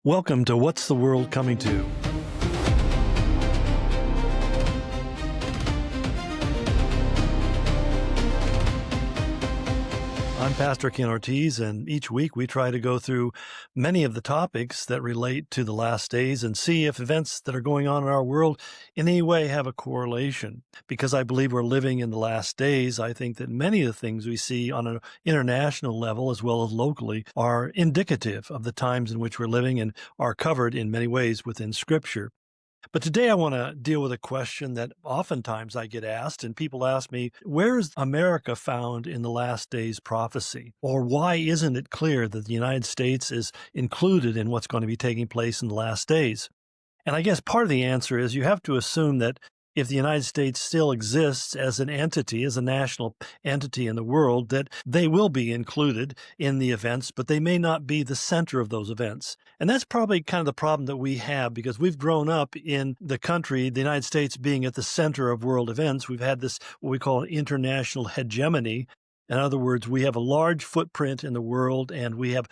Welcome to What's the World Coming to? I'm Pastor Ken Ortize, and each week we try to go through many of the topics that relate to the last days and see if events that are going on in our world in any way have a correlation. Because I believe we're living in the last days, I think that many of the things we see on an international level as well as locally are indicative of the times in which we're living and are covered in many ways within Scripture. But today I want to deal with a question that oftentimes I get asked, and people ask me, where is America found in the last days prophecy? Or why isn't it clear that the United States is included in what's going to be taking place in the last days? And I guess part of the answer is you have to assume that if the United States still exists as an entity, as a national entity in the world, that they will be included in the events, but they may not be the center of those events. And that's probably kind of the problem that we have because we've grown up in the country, the United States being at the center of world events. We've had this, what we call international hegemony. In other words, we have a large footprint in the world and we have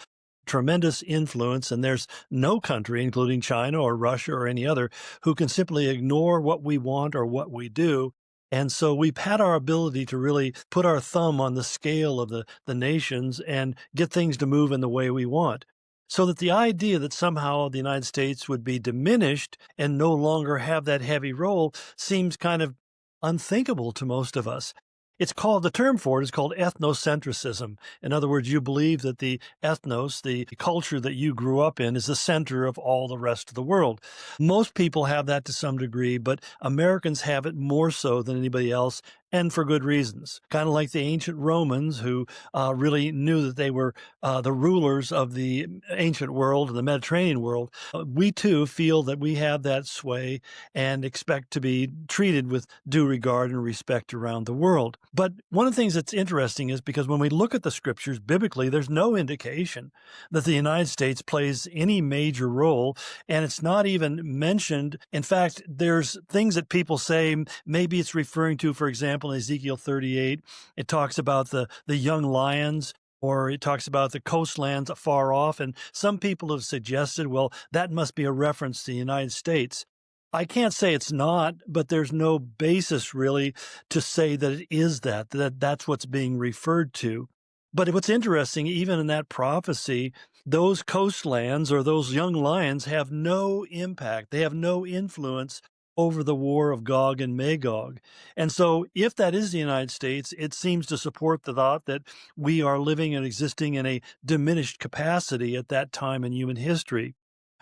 tremendous influence, and there's no country, including China or Russia or any other, who can simply ignore what we want or what we do. And so we've had our ability to really put our thumb on the scale of the nations and get things to move in the way we want. So that the idea that somehow the United States would be diminished and no longer have that heavy role seems kind of unthinkable to most of us. It's called, the term for it is called ethnocentrism. In other words, you believe that the ethnos, the culture that you grew up in, is the center of all the rest of the world. Most people have that to some degree, but Americans have it more so than anybody else, and for good reasons. Kind of like the ancient Romans who really knew that they were the rulers of the ancient world, the Mediterranean world. We too feel that we have that sway and expect to be treated with due regard and respect around the world. But one of the things that's interesting is because when we look at the scriptures biblically, there's no indication that the United States plays any major role, and it's not even mentioned. In fact, there's things that people say, maybe it's referring to, for example, in Ezekiel 38, it talks about the young lions, or it talks about the coastlands afar off. And some people have suggested, well, that must be a reference to the United States. I can't say it's not, but there's no basis really to say that it is that's what's being referred to. But what's interesting, even in that prophecy, those coastlands or those young lions have no impact. They have no influence over the war of Gog and Magog. And so if that is the United States, it seems to support the thought that we are living and existing in a diminished capacity at that time in human history.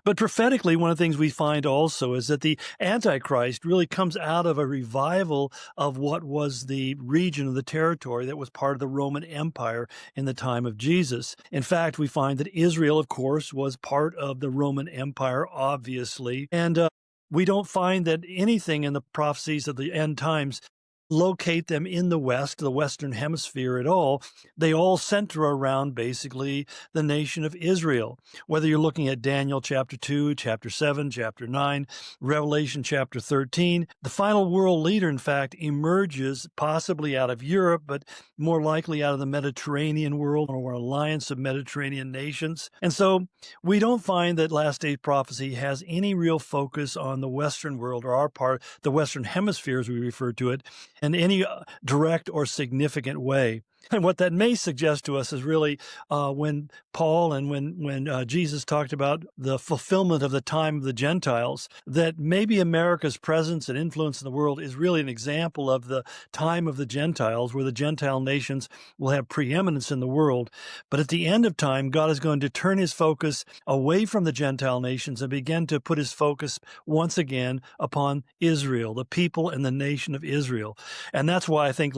But prophetically, one of the things we find also is that the Antichrist really comes out of a revival of what was the region of the territory that was part of the Roman Empire in the time of Jesus. In fact, we find that Israel, of course, was part of the Roman Empire, obviously. And we don't find that anything in the prophecies of the end times locate them in the West, the Western Hemisphere at all. They all center around basically the nation of Israel. Whether you're looking at Daniel chapter 2, chapter 7, chapter 9, Revelation chapter 13, the final world leader, in fact, emerges possibly out of Europe, but more likely out of the Mediterranean world or alliance of Mediterranean nations. And so we don't find that last day prophecy has any real focus on the Western world or our part, the Western Hemisphere as we refer to it, in any direct or significant way. And what that may suggest to us is really when Paul and when Jesus talked about the fulfillment of the time of the Gentiles, that maybe America's presence and influence in the world is really an example of the time of the Gentiles, where the Gentile nations will have preeminence in the world. But at the end of time, God is going to turn his focus away from the Gentile nations and begin to put his focus once again upon Israel, the people and the nation of Israel. And that's why I think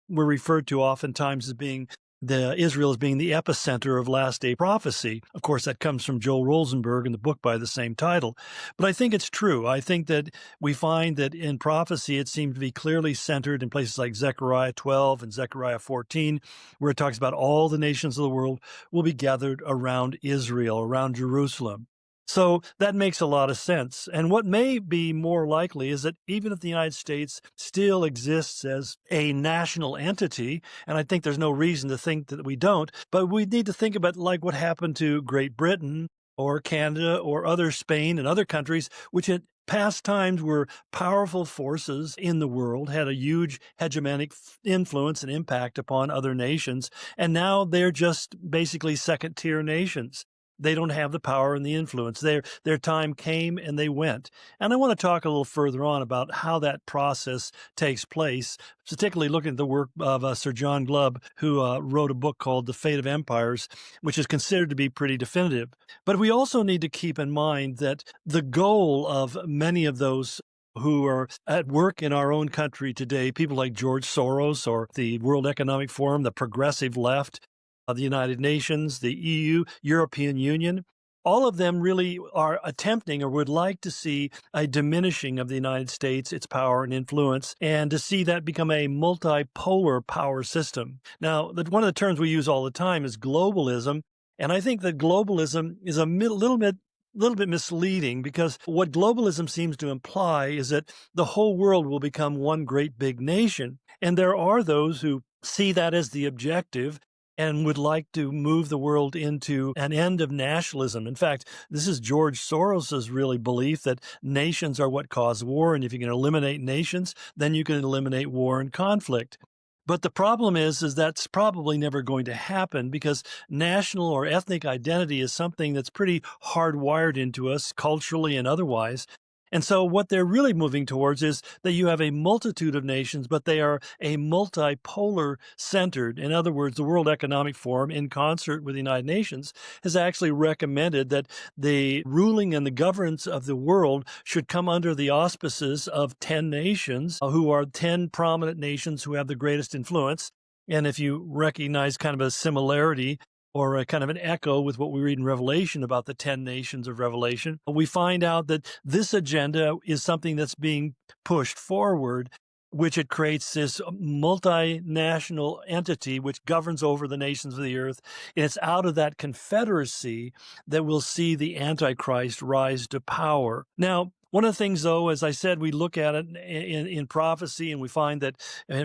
we're referred to oftentimes as being Israel as being the epicenter of last day prophecy. Of course, that comes from Joel Rosenberg in the book by the same title. But I think it's true. I think that we find that in prophecy, it seems to be clearly centered in places like Zechariah 12 and Zechariah 14, where it talks about all the nations of the world will be gathered around Israel, around Jerusalem. So that makes a lot of sense. And what may be more likely is that even if the United States still exists as a national entity, and I think there's no reason to think that we don't, but we need to think about like what happened to Great Britain or Canada or other Spain and other countries, which at past times were powerful forces in the world, had a huge hegemonic influence and impact upon other nations. And now they're just basically second tier nations. They don't have the power and the influence. Their time came and they went. And I want to talk a little further on about how that process takes place, particularly looking at the work of Sir John Glubb, who wrote a book called The Fate of Empires, which is considered to be pretty definitive. But we also need to keep in mind that the goal of many of those who are at work in our own country today, people like George Soros or the World Economic Forum, the progressive left of the United Nations, the EU, European Union, all of them really are attempting or would like to see a diminishing of the United States, its power and influence, and to see that become a multipolar power system. Now, one of the terms we use all the time is globalism, and I think that globalism is a little bit misleading, because what globalism seems to imply is that the whole world will become one great big nation. And there are those who see that as the objective and would like to move the world into an end of nationalism. In fact, this is George Soros's really belief that nations are what cause war, and if you can eliminate nations, then you can eliminate war and conflict. But the problem is that's probably never going to happen, because national or ethnic identity is something that's pretty hardwired into us culturally and otherwise. And so what they're really moving towards is that you have a multitude of nations, but they are a multipolar centered. In other words, the World Economic Forum, in concert with the United Nations, has actually recommended that the ruling and the governance of the world should come under the auspices of 10 nations, who are 10 prominent nations who have the greatest influence. And if you recognize kind of a similarity or a kind of an echo with what we read in Revelation about the 10 nations of Revelation, we find out that this agenda is something that's being pushed forward, which it creates this multinational entity which governs over the nations of the earth. And it's out of that confederacy that we'll see the Antichrist rise to power. Now, one of the things, though, as I said, we look at it in prophecy, and we find that,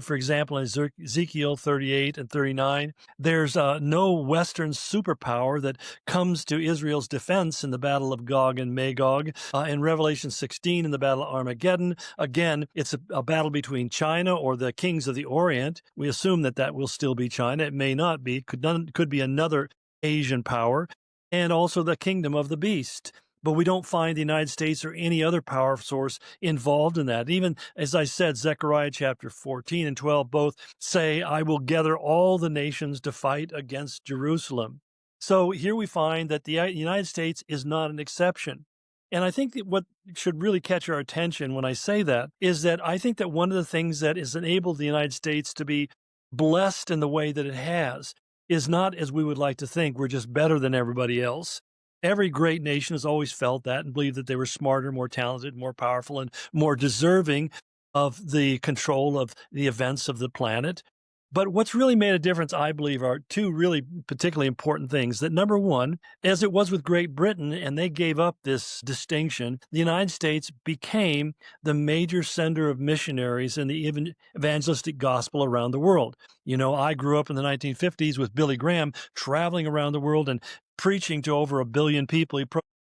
for example, in Ezekiel 38 and 39, there's no Western superpower that comes to Israel's defense in the battle of Gog and Magog. In Revelation 16, in the battle of Armageddon, again, it's a battle between China or the kings of the Orient. We assume that will still be China. It may not be. It could be another Asian power, and also the kingdom of the beast. But we don't find the United States or any other power source involved in that. Even, as I said, Zechariah chapter 14 and 12 both say, I will gather all the nations to fight against Jerusalem. So here we find that the United States is not an exception. And I think that what should really catch our attention when I say that is that I think that one of the things that has enabled the United States to be blessed in the way that it has is not, as we would like to think, we're just better than everybody else. Every great nation has always felt that and believed that they were smarter, more talented, more powerful, and more deserving of the control of the events of the planet. But what's really made a difference, I believe, are two really particularly important things. That number one, as it was with Great Britain, and they gave up this distinction, the United States became the major sender of missionaries in the evangelistic gospel around the world. You know, I grew up in the 1950s with Billy Graham traveling around the world and preaching to over 1 billion people. He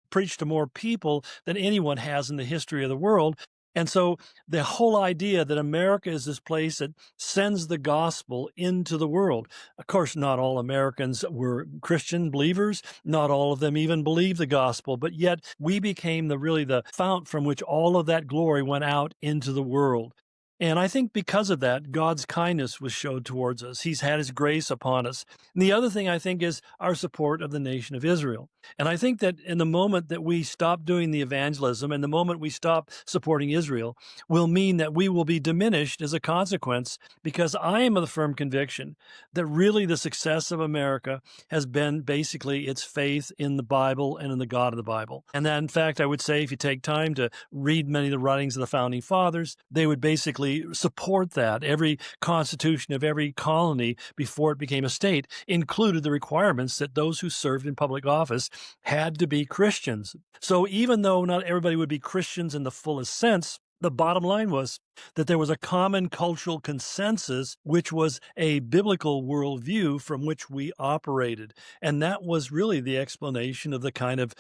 preached to more people than anyone has in the history of the world. And so the whole idea that America is this place that sends the gospel into the world. Of course, not all Americans were Christian believers. Not all of them even believed the gospel, but yet we became really the fount from which all of that glory went out into the world. And I think because of that, God's kindness was showed towards us. He's had his grace upon us. And the other thing I think is our support of the nation of Israel. And I think that in the moment that we stop doing the evangelism and the moment we stop supporting Israel will mean that we will be diminished as a consequence, because I am of the firm conviction that really the success of America has been basically its faith in the Bible and in the God of the Bible. And that, in fact, I would say if you take time to read many of the writings of the Founding Fathers, they would basically support that. Every constitution of every colony before it became a state included the requirements that those who served in public office had to be Christians. So even though not everybody would be Christians in the fullest sense, the bottom line was that there was a common cultural consensus, which was a biblical worldview from which we operated. And that was really the explanation of the kind of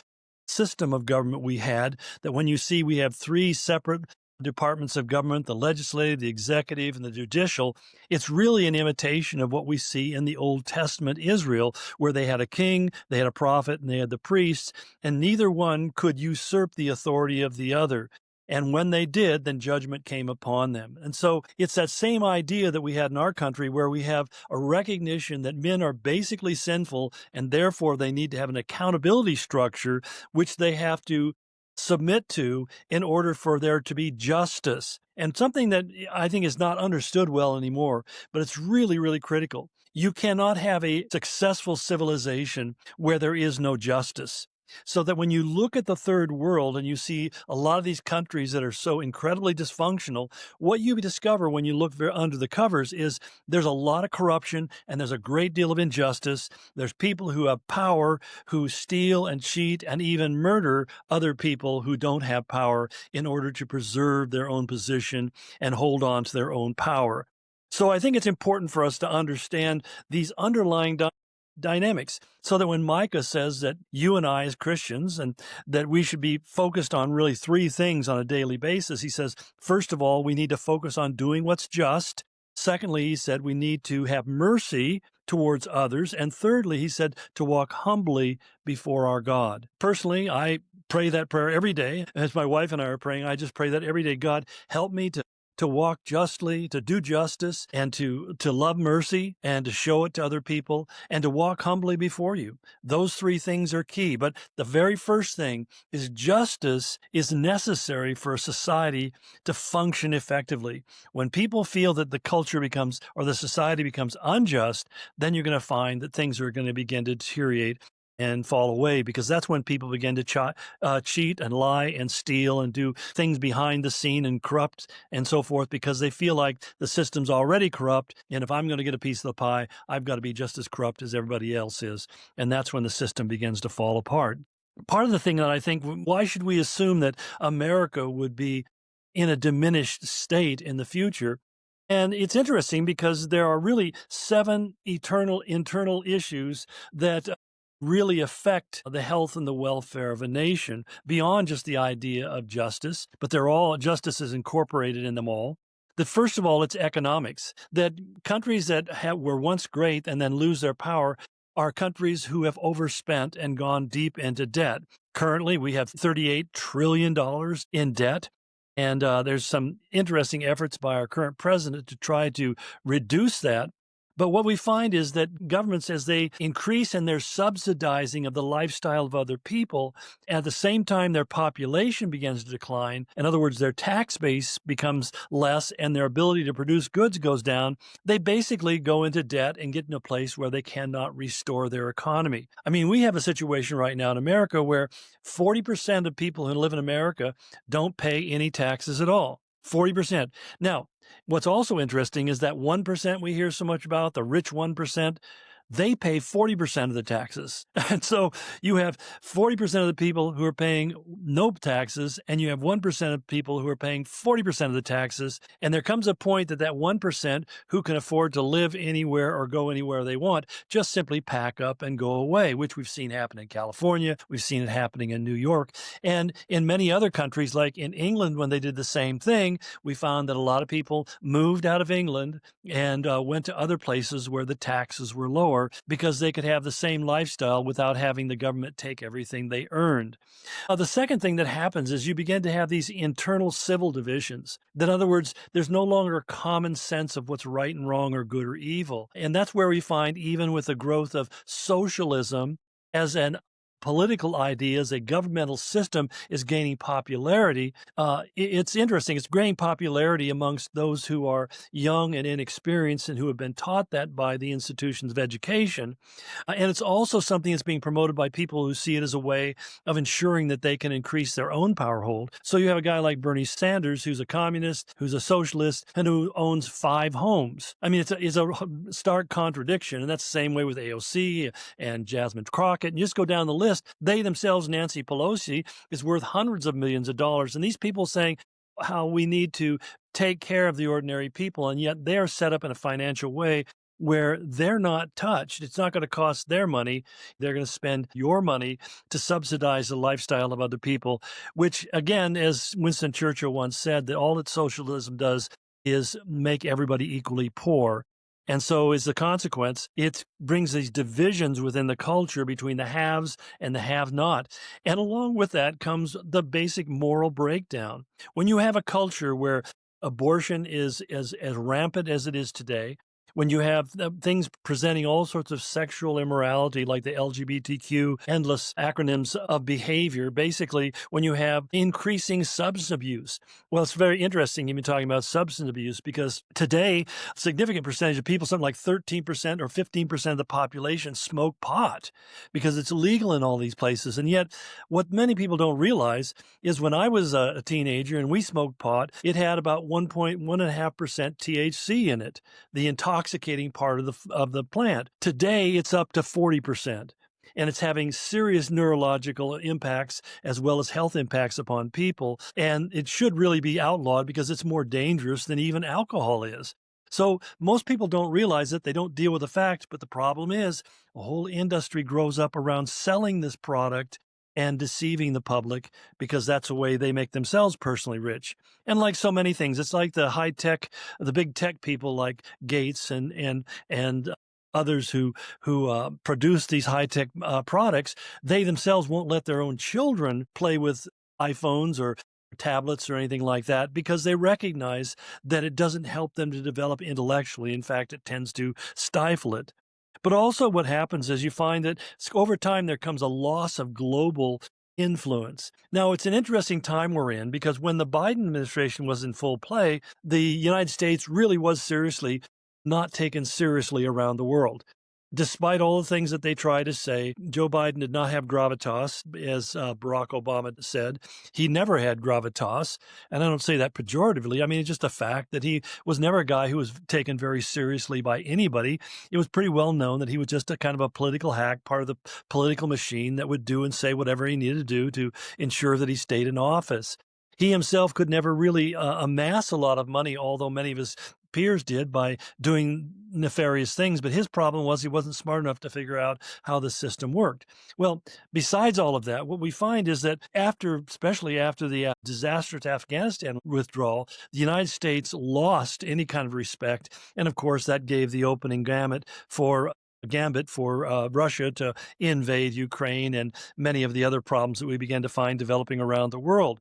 system of government we had, that when you see we have three separate departments of government, the legislative, the executive, and the judicial, it's really an imitation of what we see in the Old Testament Israel, where they had a king, they had a prophet, and they had the priests, and neither one could usurp the authority of the other. And when they did, then judgment came upon them. And so it's that same idea that we had in our country, where we have a recognition that men are basically sinful, and therefore they need to have an accountability structure, which they have to submit to in order for there to be justice. And something that I think is not understood well anymore, but it's really, really critical. You cannot have a successful civilization where there is no justice. So that when you look at the third world and you see a lot of these countries that are so incredibly dysfunctional, what you discover when you look under the covers is there's a lot of corruption and there's a great deal of injustice. There's people who have power who steal and cheat and even murder other people who don't have power in order to preserve their own position and hold on to their own power. So I think it's important for us to understand these underlying dynamics, so that when Micah says that you and I as Christians, and that we should be focused on really three things on a daily basis, he says, first of all, we need to focus on doing what's just. Secondly, he said we need to have mercy towards others. And thirdly, he said to walk humbly before our God. Personally, I pray that prayer every day. As my wife and I are praying, I just pray that every day. God, help me to walk justly, to do justice, and to love mercy, and to show it to other people, and to walk humbly before you. Those three things are key. But the very first thing is justice is necessary for a society to function effectively. When people feel that the culture becomes, or the society becomes unjust, then you're going to find that things are going to begin to deteriorate and fall away, because that's when people begin to cheat and lie and steal and do things behind the scene and corrupt and so forth, because they feel like the system's already corrupt, and if I'm going to get a piece of the pie, I've got to be just as corrupt as everybody else is, and that's when the system begins to fall apart. Part of the thing that I think, why should we assume that America would be in a diminished state in the future? And it's interesting because there are really 7 eternal internal issues that really affect the health and the welfare of a nation beyond just the idea of justice, but justice is incorporated in them all. That first of all, it's economics, that countries that were once great and then lose their power are countries who have overspent and gone deep into debt. Currently, we have $38 trillion in debt. And there's some interesting efforts by our current president to try to reduce that. But what we find is that governments, as they increase in their subsidizing of the lifestyle of other people, at the same time their population begins to decline, in other words, their tax base becomes less and their ability to produce goods goes down, they basically go into debt and get in a place where they cannot restore their economy. I mean, we have a situation right now in America where 40% of people who live in America don't pay any taxes at all. 40%. Now, what's also interesting is that 1% we hear so much about, the rich 1%, they pay 40% of the taxes. And so you have 40% of the people who are paying no taxes, and you have 1% of people who are paying 40% of the taxes. And there comes a point that 1% who can afford to live anywhere or go anywhere they want just simply pack up and go away, which we've seen happen in California. We've seen it happening in New York. And in many other countries, like in England, when they did the same thing, we found that a lot of people moved out of England and went to other places where the taxes were lower, because they could have the same lifestyle without having the government take everything they earned. The second thing that happens is you begin to have these internal civil divisions. In other words, there's no longer a common sense of what's right and wrong or good or evil. And that's where we find, even with the growth of socialism as an political idea, as a governmental system is gaining popularity. It's interesting. It's gaining popularity amongst those who are young and inexperienced and who have been taught that by the institutions of education. And it's also something that's being promoted by people who see it as a way of ensuring that they can increase their own power hold. So you have a guy like Bernie Sanders, who's a communist, who's a socialist, and who owns 5 homes. I mean, it's a stark contradiction. And that's the same way with AOC and Jasmine Crockett. And you just go down the list. They themselves, Nancy Pelosi, is worth hundreds of millions of dollars. And these people saying how we need to take care of the ordinary people, and yet they are set up in a financial way where they're not touched. It's not going to cost their money. They're going to spend your money to subsidize the lifestyle of other people, which, again, as Winston Churchill once said, that all that socialism does is make everybody equally poor. And so, as a consequence, it brings these divisions within the culture between the haves and the have not. And along with that comes the basic moral breakdown. When you have a culture where abortion is as rampant as it is today, when you have things presenting all sorts of sexual immorality like the LGBTQ, endless acronyms of behavior, basically, when you have increasing substance abuse. Well, it's very interesting you've been talking about substance abuse because today, a significant percentage of people, something like 13% or 15% of the population, smoke pot because it's illegal in all these places. And yet, what many people don't realize is when I was a teenager and we smoked pot, it had about 1.5% THC in it, the intoxicating part of the plant. Today, it's up to 40%. And it's having serious neurological impacts as well as health impacts upon people. And it should really be outlawed because it's more dangerous than even alcohol is. So most people don't realize it. They don't deal with the fact. But the problem is a whole industry grows up around selling this product and deceiving the public because that's a way they make themselves personally rich. And like so many things, it's like the high tech, the big tech people like Gates and others who produce these high tech products. They themselves won't let their own children play with iPhones or tablets or anything like that because they recognize that it doesn't help them to develop intellectually. In fact, it tends to stifle it. But also what happens is you find that over time there comes a loss of global influence. Now, it's an interesting time we're in because when the Biden administration was in full play, the United States really was seriously not taken seriously around the world. Despite all the things that they try to say, Joe Biden did not have gravitas, as Barack Obama said. He never had gravitas. And I don't say that pejoratively. I mean, it's just a fact that he was never a guy who was taken very seriously by anybody. It was pretty well known that he was just a kind of a political hack, part of the political machine that would do and say whatever he needed to do to ensure that he stayed in office. He himself could never really amass a lot of money, although many of his peers did by doing nefarious things. But his problem was he wasn't smart enough to figure out how the system worked. Well, besides all of that, what we find is that especially after the disastrous Afghanistan withdrawal, the United States lost any kind of respect. And of course, that gave the opening gambit for Russia to invade Ukraine and many of the other problems that we began to find developing around the world.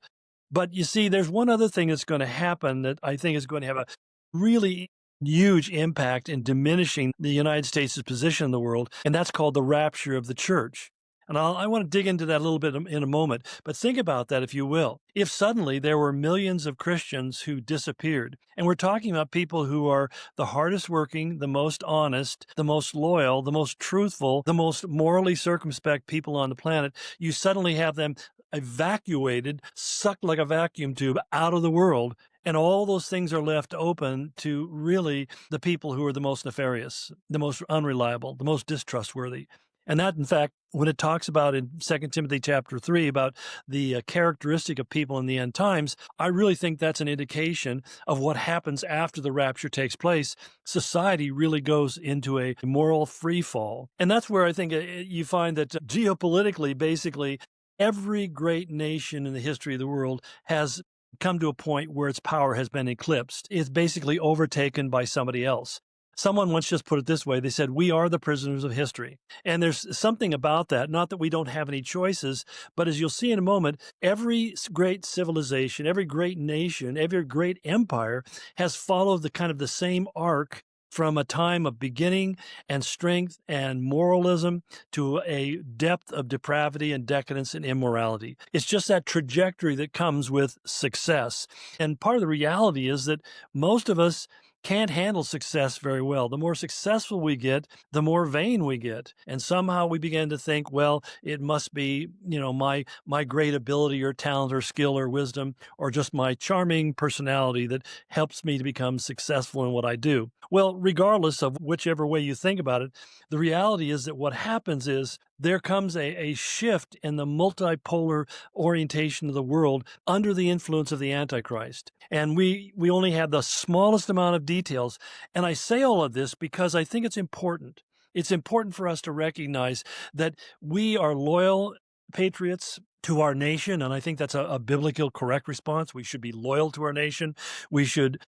But you see, there's one other thing that's going to happen that I think is going to have a really huge impact in diminishing the United States' position in the world, and that's called the rapture of the church. And I want to dig into that a little bit in a moment, but think about that if you will. If suddenly there were millions of Christians who disappeared, and we're talking about people who are the hardest working, the most honest, the most loyal, the most truthful, the most morally circumspect people on the planet, you suddenly have them evacuated, sucked like a vacuum tube out of the world. And all those things are left open to really the people who are the most nefarious, the most unreliable, the most distrustworthy. And that, in fact, when it talks about in 2 Timothy chapter 3 about the characteristic of people in the end times, I really think that's an indication of what happens after the rapture takes place. Society really goes into a moral free fall. And that's where I think you find that geopolitically, basically, every great nation in the history of the world has come to a point where its power has been eclipsed. It's basically overtaken by somebody else. Someone once just put it this way. They said, we are the prisoners of history. And there's something about that, not that we don't have any choices, but as you'll see in a moment, every great civilization, every great nation, every great empire has followed the same arc from a time of beginning and strength and moralism to a depth of depravity and decadence and immorality. It's just that trajectory that comes with success. And part of the reality is that most of us can't handle success very well. The more successful we get, the more vain we get. And somehow we begin to think, well, it must be, my great ability or talent or skill or wisdom or just my charming personality that helps me to become successful in what I do. Well, regardless of whichever way you think about it, the reality is that what happens is there comes a shift in the multipolar orientation of the world under the influence of the Antichrist. And we only have the smallest amount of details. And I say all of this because I think it's important. It's important for us to recognize that we are loyal patriots to our nation. And I think that's a biblical correct response. We should be loyal to our nation. We should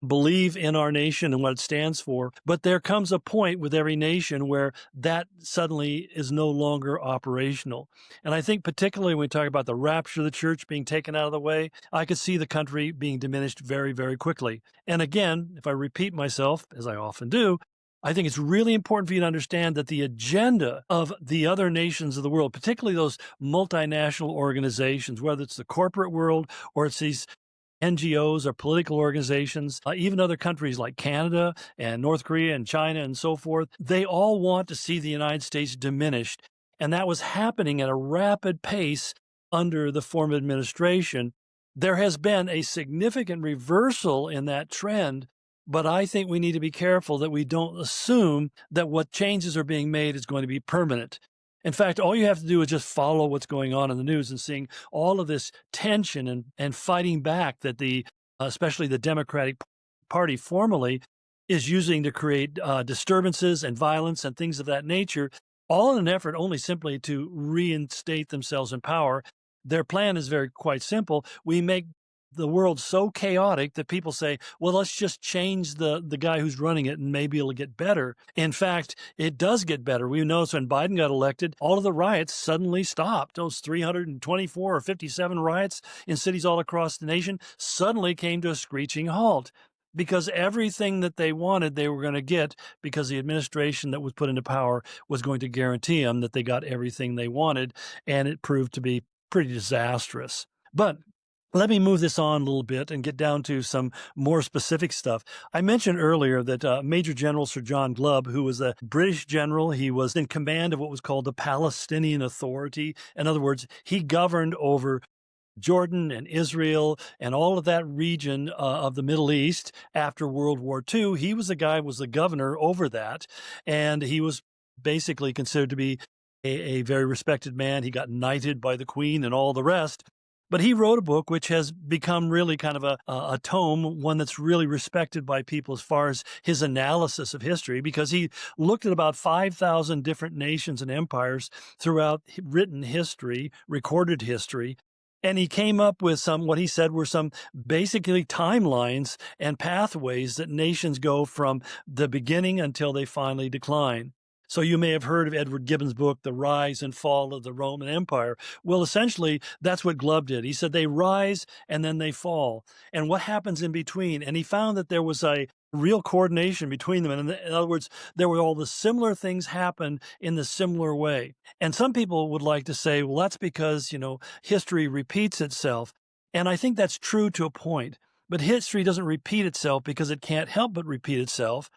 believe in our nation and what it stands for. But there comes a point with every nation where that suddenly is no longer operational. And I think particularly when we talk about the rapture of the church being taken out of the way, I could see the country being diminished very, very quickly. And again, if I repeat myself, as I often do, I think it's really important for you to understand that the agenda of the other nations of the world, particularly those multinational organizations, whether it's the corporate world or it's these NGOs or political organizations, even other countries like Canada and North Korea and China and so forth, they all want to see the United States diminished. And that was happening at a rapid pace under the former administration. There has been a significant reversal in that trend, but I think we need to be careful that we don't assume that what changes are being made is going to be permanent. In fact, all you have to do is just follow what's going on in the news and seeing all of this tension and fighting back that especially the Democratic Party formally is using to create disturbances and violence and things of that nature, all in an effort only simply to reinstate themselves in power. Their plan is quite simple. We make the world so chaotic that people say, well, let's just change the guy who's running it and maybe it'll get better. In fact, it does get better. We noticed when Biden got elected, all of the riots suddenly stopped. Those 324 or 57 riots in cities all across the nation suddenly came to a screeching halt because everything that they wanted, they were going to get because the administration that was put into power was going to guarantee them that they got everything they wanted. And it proved to be pretty disastrous. But let me move this on a little bit and get down to some more specific stuff. I mentioned earlier that Major General Sir John Glubb, who was a British general, he was in command of what was called the Palestinian Authority. In other words, he governed over Jordan and Israel and all of that region of the Middle East after World War II. He was the governor over that, and he was basically considered to be a very respected man. He got knighted by the Queen and all the rest. But he wrote a book which has become really kind of a tome, one that's really respected by people as far as his analysis of history, because he looked at about 5,000 different nations and empires throughout written history, recorded history, and he came up with what he said were some basically timelines and pathways that nations go from the beginning until they finally decline. So you may have heard of Edward Gibbon's book, The Rise and Fall of the Roman Empire. Well, essentially, that's what Glubb did. He said they rise and then they fall. And what happens in between? And he found that there was a real coordination between them. And in other words, there were all the similar things happen in the similar way. And some people would like to say, well, that's because, history repeats itself. And I think that's true to a point. But history doesn't repeat itself because it can't help but repeat itself.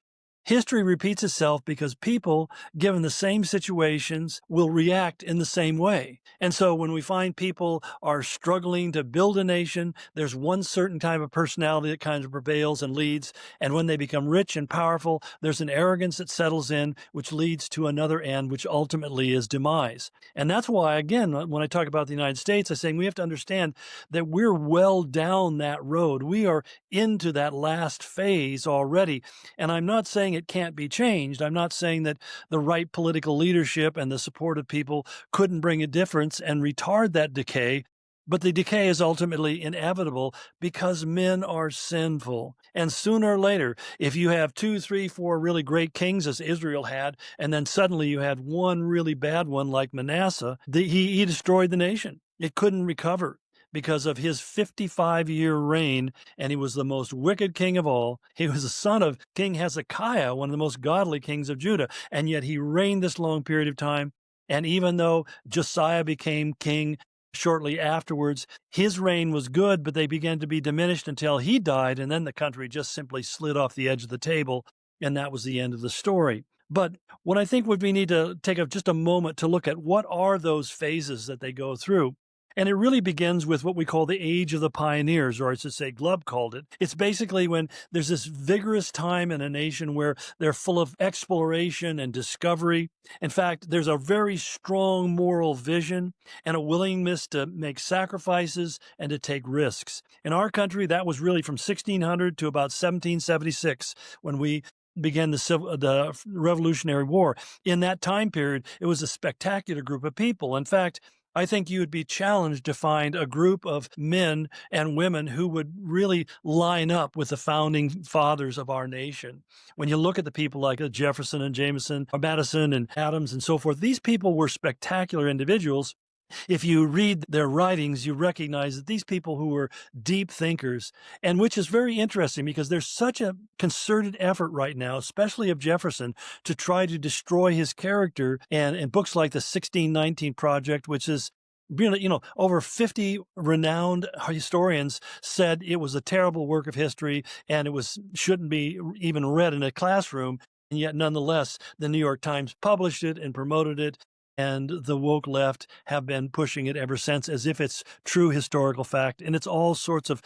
History repeats itself because people, given the same situations, will react in the same way. And so when we find people are struggling to build a nation, there's one certain type of personality that kind of prevails and leads. And when they become rich and powerful, there's an arrogance that settles in, which leads to another end, which ultimately is demise. And that's why, again, when I talk about the United States, I'm saying we have to understand that we're well down that road. We are into that last phase already. And I'm not saying it can't be changed. I'm not saying that the right political leadership and the support of people couldn't bring a difference and retard that decay, but the decay is ultimately inevitable because men are sinful. And sooner or later, if you have 2, 3, 4 really great kings, as Israel had, and then suddenly you had one really bad one like Manasseh, he destroyed the nation. It couldn't recover because of his 55-year reign, and he was the most wicked king of all. He was the son of King Hezekiah, one of the most godly kings of Judah, and yet he reigned this long period of time. And even though Josiah became king shortly afterwards, his reign was good, but they began to be diminished until he died, and then the country just simply slid off the edge of the table, and that was the end of the story. But what I think we need to take just a moment to look at what are those phases that they go through. And it really begins with what we call the age of the pioneers, or I should say Glubb called it. It's basically when there's this vigorous time in a nation where they're full of exploration and discovery. In fact, there's a very strong moral vision and a willingness to make sacrifices and to take risks. In our country, that was really from 1600 to about 1776 when we began the Revolutionary War. In that time period, it was a spectacular group of people. In fact, I think you would be challenged to find a group of men and women who would really line up with the founding fathers of our nation. When you look at the people like Jefferson and Jameson, or Madison and Adams and so forth, these people were spectacular individuals. If you read their writings, you recognize that these people who were deep thinkers, and which is very interesting because there's such a concerted effort right now, especially of Jefferson, to try to destroy his character. And in books like the 1619 Project, which is really, over 50 renowned historians said it was a terrible work of history and shouldn't be even read in a classroom. And yet, nonetheless, the New York Times published it and promoted it. And the woke left have been pushing it ever since as if it's true historical fact. And it's all sorts of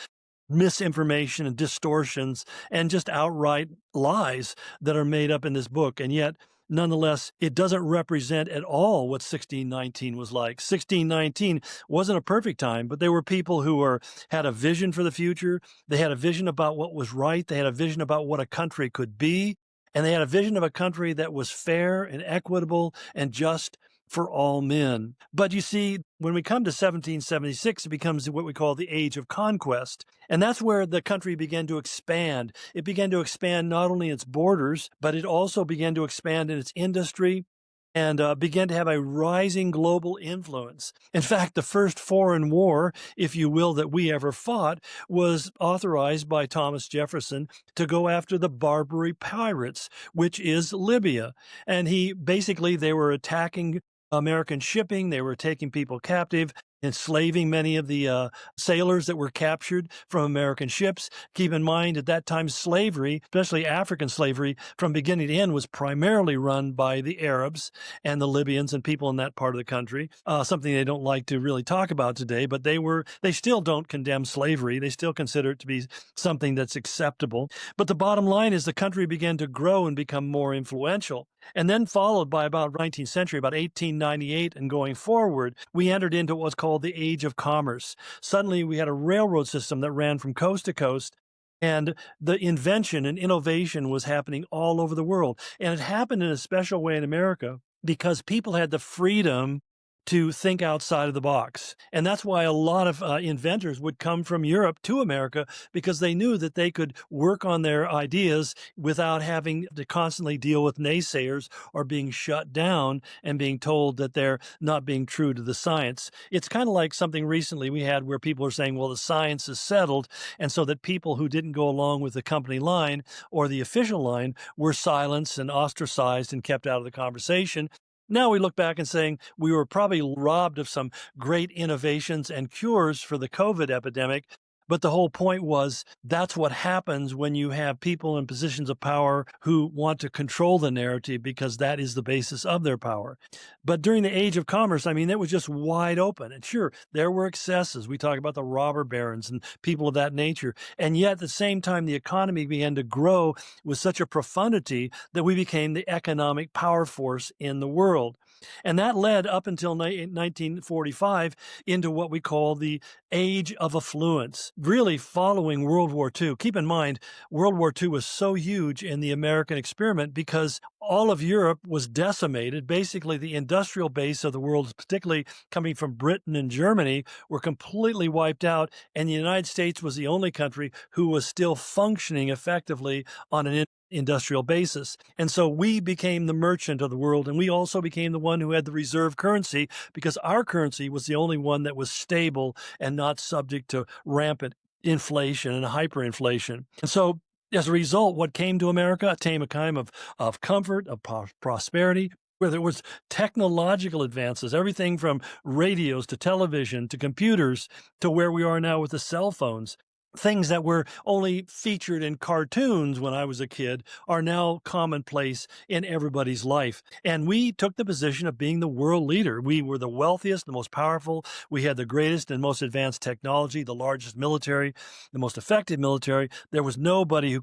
misinformation and distortions and just outright lies that are made up in this book. And yet, nonetheless, it doesn't represent at all what 1619 was like. 1619 wasn't a perfect time, but there were people who had a vision for the future. They had a vision about what was right. They had a vision about what a country could be. And they had a vision of a country that was fair and equitable and just for all men. But you see, when we come to 1776, it becomes what we call the Age of Conquest. And that's where the country began to expand. It began to expand not only its borders, but it also began to expand in its industry and began to have a rising global influence. In fact, the first foreign war, if you will, that we ever fought was authorized by Thomas Jefferson to go after the Barbary pirates, which is Libya. And they were attacking American shipping. They were taking people captive, enslaving many of the sailors that were captured from American ships. Keep in mind, at that time, slavery, especially African slavery, from beginning to end was primarily run by the Arabs and the Libyans and people in that part of the country, something they don't like to really talk about today, but they still don't condemn slavery. They still consider it to be something that's acceptable. But the bottom line is the country began to grow and become more influential. And then followed by about 19th century, about 1898 and going forward, we entered into what was called the Age of Commerce. Suddenly, we had a railroad system that ran from coast to coast, and the invention and innovation was happening all over the world. And it happened in a special way in America because people had the freedom to think outside of the box. And that's why a lot of inventors would come from Europe to America, because they knew that they could work on their ideas without having to constantly deal with naysayers or being shut down and being told that they're not being true to the science. It's kind of like something recently we had where people are saying, well, the science is settled. And so that people who didn't go along with the company line or the official line were silenced and ostracized and kept out of the conversation. Now we look back and saying we were probably robbed of some great innovations and cures for the COVID epidemic. But the whole point was that's what happens when you have people in positions of power who want to control the narrative, because that is the basis of their power. But during the Age of Commerce, it was just wide open. And sure, there were excesses. We talk about the robber barons and people of that nature. And yet at the same time, the economy began to grow with such a profundity that we became the economic power force in the world. And that led up until 1945 into what we call the Age of Affluence, really following World War II. Keep in mind, World War II was so huge in the American experiment because all of Europe was decimated. Basically, the industrial base of the world, particularly coming from Britain and Germany, were completely wiped out, and the United States was the only country who was still functioning effectively on an industrial basis. And so we became the merchant of the world, and we also became the one who had the reserve currency, because our currency was the only one that was stable and not subject to rampant inflation and hyperinflation. And so as a result, what came to America came a time of comfort, of prosperity, where there was technological advances, everything from radios to television to computers to where we are now with the cell phones. things that were only featured in cartoons when I was a kid are now commonplace in everybody's life. And we took the position of being the world leader. We were the wealthiest, the most powerful. We had the greatest and most advanced technology, the largest military, the most effective military. There was nobody who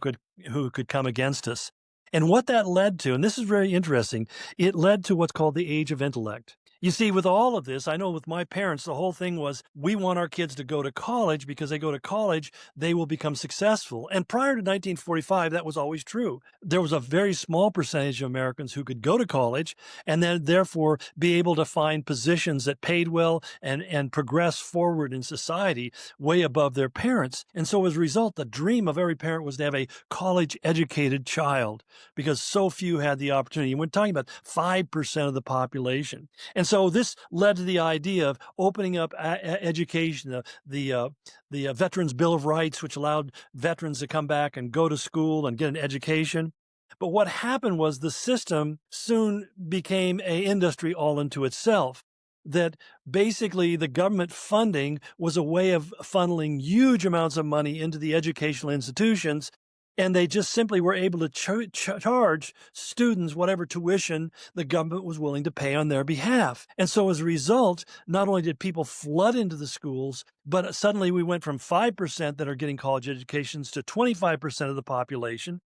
could come against us. And what that led to, and this is very interesting, it led to what's called the age of intellect. You see, with all of this, I know with my parents, the whole thing was we want our kids to go to college because they go to college, they will become successful. And prior to 1945, that was always true. There was a very small percentage of Americans who could go to college and then therefore be able to find positions that paid well and progress forward in society way above their parents. And so as a result, the dream of every parent was to have a college educated child because so few had the opportunity. And we're talking about 5% of the population. And so this led to the idea of opening up education, the Veterans Bill of Rights, which allowed veterans to come back and go to school and get an education. But what happened was the system soon became an industry all unto itself. That basically the government funding was a way of funneling huge amounts of money into the educational institutions. And they just simply were able to charge students whatever tuition the government was willing to pay on their behalf. And so as a result, not only did people flood into the schools, but suddenly we went from 5% that are getting college educations to 25% of the population.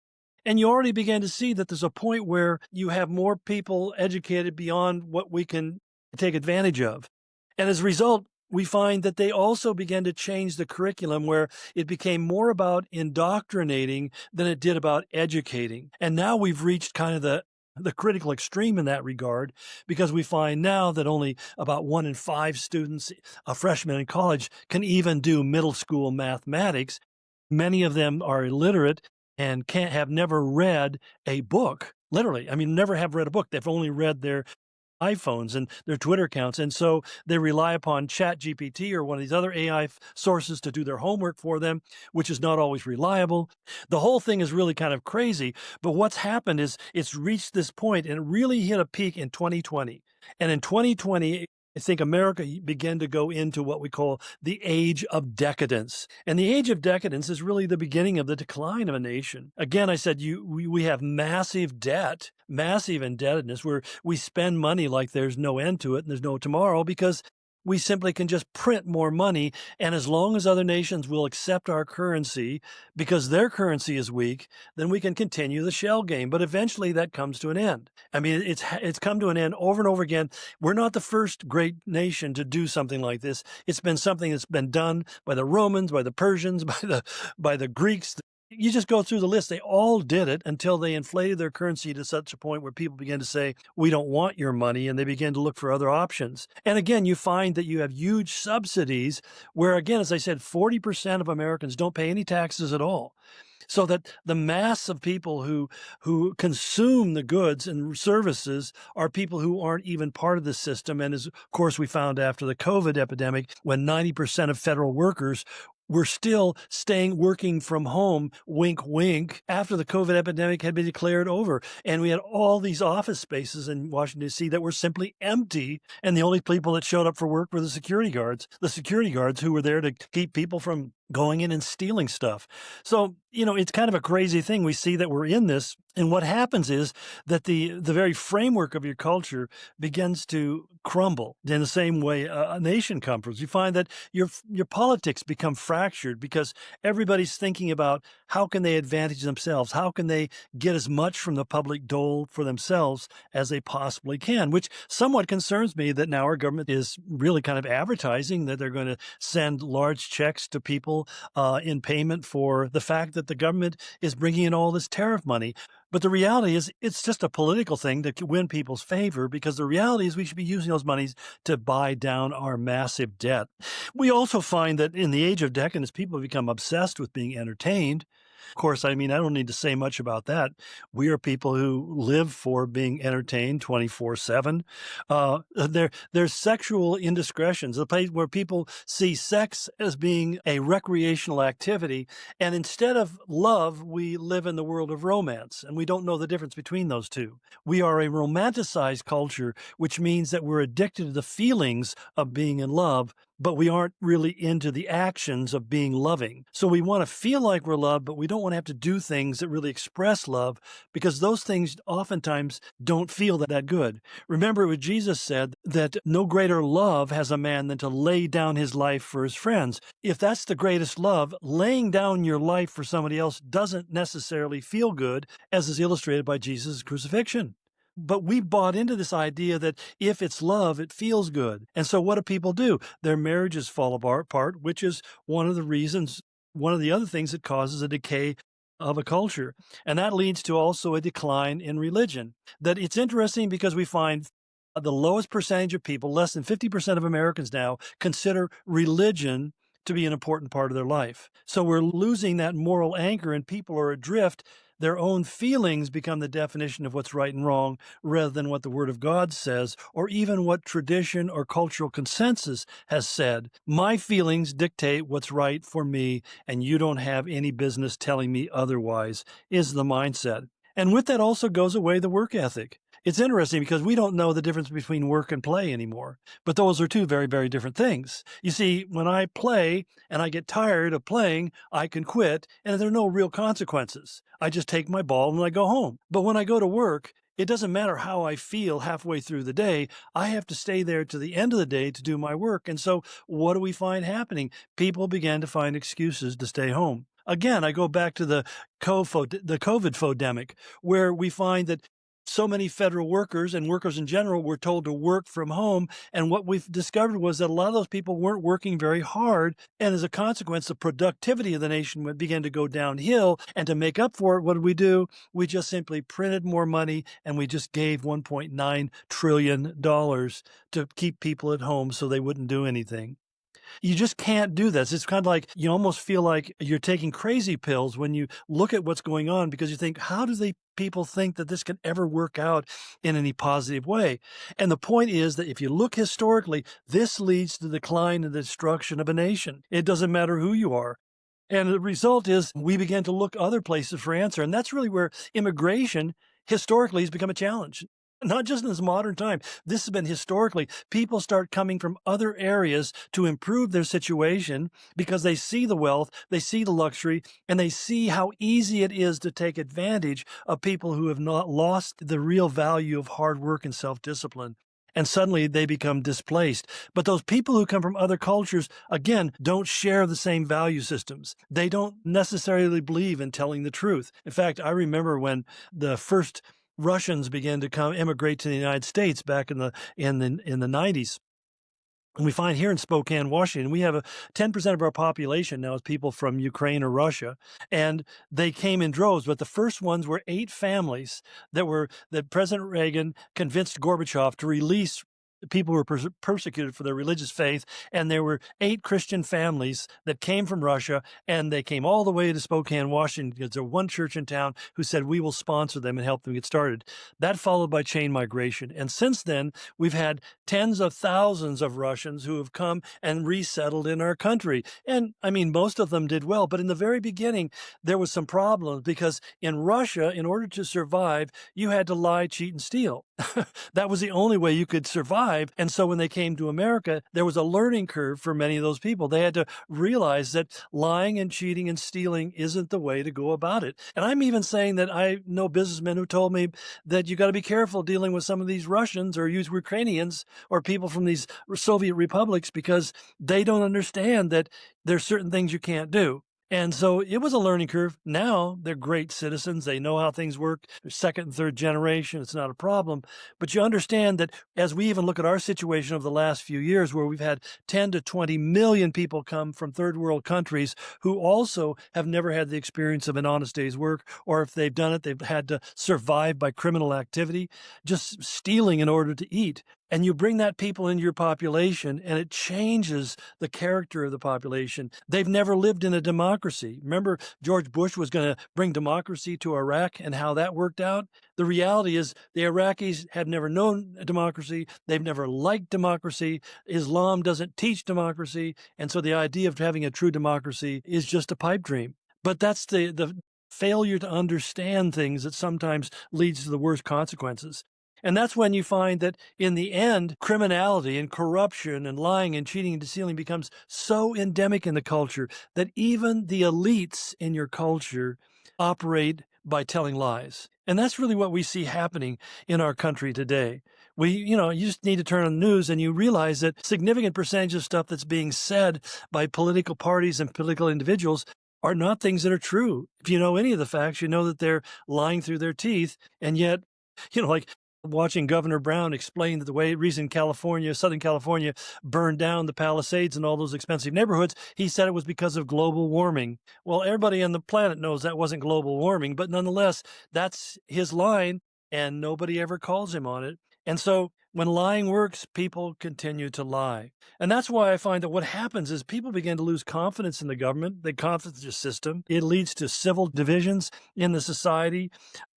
And you already began to see that there's a point where you have more people educated beyond what we can take advantage of. And as a result, we find that they also began to change the curriculum where it became more about indoctrinating than it did about educating. And now we've reached kind of the critical extreme in that regard, because we find now that only about 1 in 5 students, a freshman in college, can even do middle school mathematics. Many of them are illiterate and have never read a book. Literally, I mean, never have read a book. They've only read their iPhones and their Twitter accounts. And so they rely upon ChatGPT or one of these other AI sources to do their homework for them, which is not always reliable. The whole thing is really kind of crazy. But what's happened is it's reached this point and it really hit a peak in 2020. And in 2020, I think America began to go into what we call the age of decadence. And the age of decadence is really the beginning of the decline of a nation. Again, I said we have massive debt, massive indebtedness, where we spend money like there's no end to it and there's no tomorrow because we simply can just print more money. And as long as other nations will accept our currency because their currency is weak, then we can continue the shell game. But eventually that comes to an end. I mean, it's come to an end over and over again. We're not the first great nation to do something like this. It's been something that's been done by the Romans, by the Persians, by the Greeks. You just go through the list. They all did it until they inflated their currency to such a point where people began to say, we don't want your money, and they began to look for other options. And again, you find that you have huge subsidies where, again, as I said, 40% of Americans don't pay any taxes at all. So that the mass of people who consume the goods and services are people who aren't even part of the system. And as, of course, we found after the COVID epidemic, when 90% of federal workers were still working from home, wink, wink, after the COVID epidemic had been declared over. And we had all these office spaces in Washington, D.C. that were simply empty. And the only people that showed up for work were the security guards who were there to keep people from going in and stealing stuff. So, it's kind of a crazy thing. We see that we're in this. And what happens is that the very framework of your culture begins to crumble in the same way a nation crumbles. You find that your politics become fractured because everybody's thinking about how can they advantage themselves? How can they get as much from the public dole for themselves as they possibly can, which somewhat concerns me that now our government is really kind of advertising that they're going to send large checks to people in payment for the fact that the government is bringing in all this tariff money. But the reality is it's just a political thing to win people's favor, because the reality is we should be using those monies to buy down our massive debt. We also find that in the age of decadence, people become obsessed with being entertained. Of course, I mean, I don't need to say much about that. We are people who live for being entertained 24/7. There's sexual indiscretions, a place where people see sex as being a recreational activity. And instead of love, we live in the world of romance, and we don't know the difference between those two. We are a romanticized culture, which means that we're addicted to the feelings of being in love, but we aren't really into the actions of being loving. So we want to feel like we're loved, but we don't want to have to do things that really express love because those things oftentimes don't feel that good. Remember what Jesus said, that no greater love has a man than to lay down his life for his friends. If that's the greatest love, laying down your life for somebody else doesn't necessarily feel good, as is illustrated by Jesus' crucifixion. But we bought into this idea that if it's love, it feels good. And so what do people do? Their marriages fall apart, which is one of the reasons, one of the other things that causes a decay of a culture. And that leads to also a decline in religion. That it's interesting because we find the lowest percentage of people, less than 50% of Americans now, consider religion to be an important part of their life. So we're losing that moral anchor and people are adrift. Their own feelings become the definition of what's right and wrong rather than what the Word of God says or even what tradition or cultural consensus has said. My feelings dictate what's right for me, and you don't have any business telling me otherwise, is the mindset. And with that also goes away the work ethic. It's interesting because we don't know the difference between work and play anymore, but those are two very, very different things. You see, when I play and I get tired of playing, I can quit and there are no real consequences. I just take my ball and I go home. But when I go to work, it doesn't matter how I feel halfway through the day. I have to stay there to the end of the day to do my work. And so what do we find happening? People began to find excuses to stay home. Again, I go back to the COVID fodemic, where we find that so many federal workers and workers in general were told to work from home. And what we've discovered was that a lot of those people weren't working very hard. And as a consequence, the productivity of the nation began to go downhill. And to make up for it, what did we do? We just simply printed more money and we just gave $1.9 trillion to keep people at home so they wouldn't do anything. You just can't do this. It's kind of like you almost feel like you're taking crazy pills when you look at what's going on because you think, how do people think that this can ever work out in any positive way? And the point is that if you look historically, this leads to the decline and the destruction of a nation. It doesn't matter who you are. And the result is we began to look other places for answer. And that's really where immigration historically has become a challenge. Not just in this modern time. This has been historically. People start coming from other areas to improve their situation because they see the wealth, they see the luxury, and they see how easy it is to take advantage of people who have not lost the real value of hard work and self-discipline. And suddenly they become displaced. But those people who come from other cultures, again, don't share the same value systems. They don't necessarily believe in telling the truth. In fact, I remember when the first Russians began to immigrate to the United States back in the 90s. And we find here in Spokane, Washington, we have 10% of our population now is people from Ukraine or Russia, and they came in droves. But the first ones were 8 families that President Reagan convinced Gorbachev to release people who were persecuted for their religious faith. And there were 8 Christian families that came from Russia, and they came all the way to Spokane, Washington, because there's one church in town who said, we will sponsor them and help them get started. That followed by chain migration. And since then, we've had tens of thousands of Russians who have come and resettled in our country. And I mean, most of them did well. But in the very beginning, there was some problems because in Russia, in order to survive, you had to lie, cheat, and steal. That was the only way you could survive. And so when they came to America, there was a learning curve for many of those people. They had to realize that lying and cheating and stealing isn't the way to go about it. And I'm even saying that I know businessmen who told me that you got to be careful dealing with some of these Russians or Ukrainians or people from these Soviet republics because they don't understand that there's certain things you can't do. And so it was a learning curve. Now they're great citizens. They know how things work. They're second and third generation. It's not a problem. But you understand that as we even look at our situation over the last few years, where we've had 10 to 20 million people come from third world countries who also have never had the experience of an honest day's work, or if they've done it, they've had to survive by criminal activity, just stealing in order to eat. And you bring that people into your population, and it changes the character of the population. They've never lived in a democracy. Remember, George Bush was going to bring democracy to Iraq and how that worked out? The reality is the Iraqis have never known a democracy. They've never liked democracy. Islam doesn't teach democracy. And so the idea of having a true democracy is just a pipe dream. But that's the failure to understand things that sometimes leads to the worst consequences. And that's when you find that in the end, criminality and corruption and lying and cheating and deceiling becomes so endemic in the culture that even the elites in your culture operate by telling lies. And that's really what we see happening in our country today. You just need to turn on the news and you realize that significant percentage of stuff that's being said by political parties and political individuals are not things that are true. If you know any of the facts, you know that they're lying through their teeth. And yet, like watching Governor Brown explain that the reason Southern California burned down the Palisades and all those expensive neighborhoods, he said it was because of global warming. Well, everybody on the planet knows that wasn't global warming, but nonetheless, that's his line and nobody ever calls him on it. And so when lying works, people continue to lie. And that's why I find that what happens is people begin to lose confidence in the government, the confidence in the system. It leads to civil divisions in the society.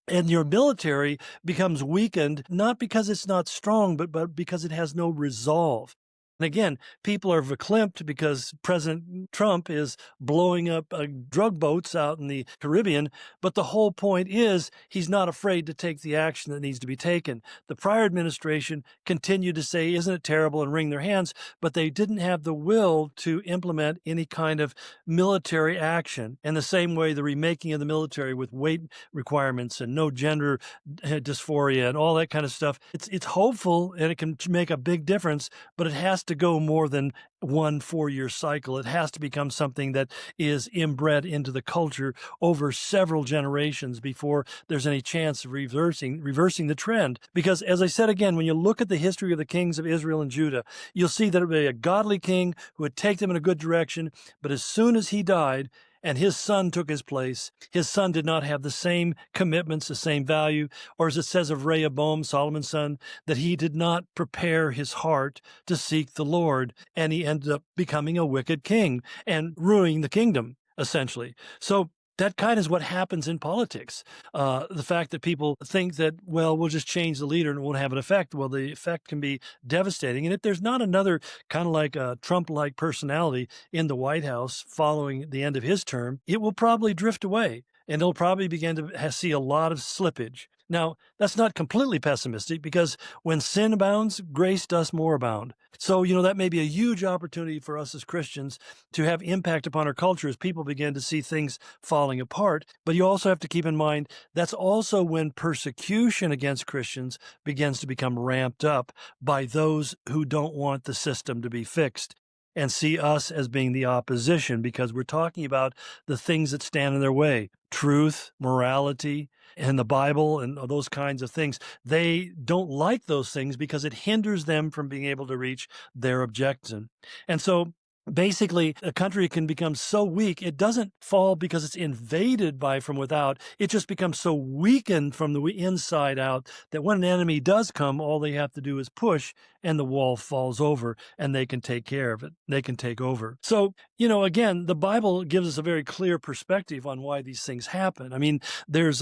And your military becomes weakened, not because it's not strong, but because it has no resolve. And again, people are verklempt because President Trump is blowing up drug boats out in the Caribbean. But the whole point is he's not afraid to take the action that needs to be taken. The prior administration continued to say, isn't it terrible, and wring their hands, but they didn't have the will to implement any kind of military action. In the same way, the remaking of the military with weight requirements and no gender dysphoria and all that kind of stuff, it's hopeful and it can make a big difference, but it has to go more than 1 4-year cycle. It has to become something that is inbred into the culture over several generations before there's any chance of reversing the trend. Because as I said again, when you look at the history of the kings of Israel and Judah, you'll see that it would be a godly king who would take them in a good direction, but as soon as he died, and his son took his place, his son did not have the same commitments, the same value, or as it says of Rehoboam, Solomon's son, that he did not prepare his heart to seek the Lord, and he ended up becoming a wicked king and ruining the kingdom, essentially. So that kind of is what happens in politics. The fact that people think that, well, we'll just change the leader and it won't have an effect. Well, the effect can be devastating. And if there's not another kind of like a Trump-like personality in the White House following the end of his term, it will probably drift away and it'll probably begin to see a lot of slippage. Now, that's not completely pessimistic because when sin abounds, grace does more abound. So, that may be a huge opportunity for us as Christians to have impact upon our culture as people begin to see things falling apart. But you also have to keep in mind that's also when persecution against Christians begins to become ramped up by those who don't want the system to be fixed and see us as being the opposition because we're talking about the things that stand in their way: truth, morality, and the Bible and those kinds of things. They don't like those things because it hinders them from being able to reach their objective. And so basically, a country can become so weak, it doesn't fall because it's invaded from without. It just becomes so weakened from the inside out that when an enemy does come, all they have to do is push and the wall falls over and they can take care of it. They can take over. So, again, the Bible gives us a very clear perspective on why these things happen. I mean, there's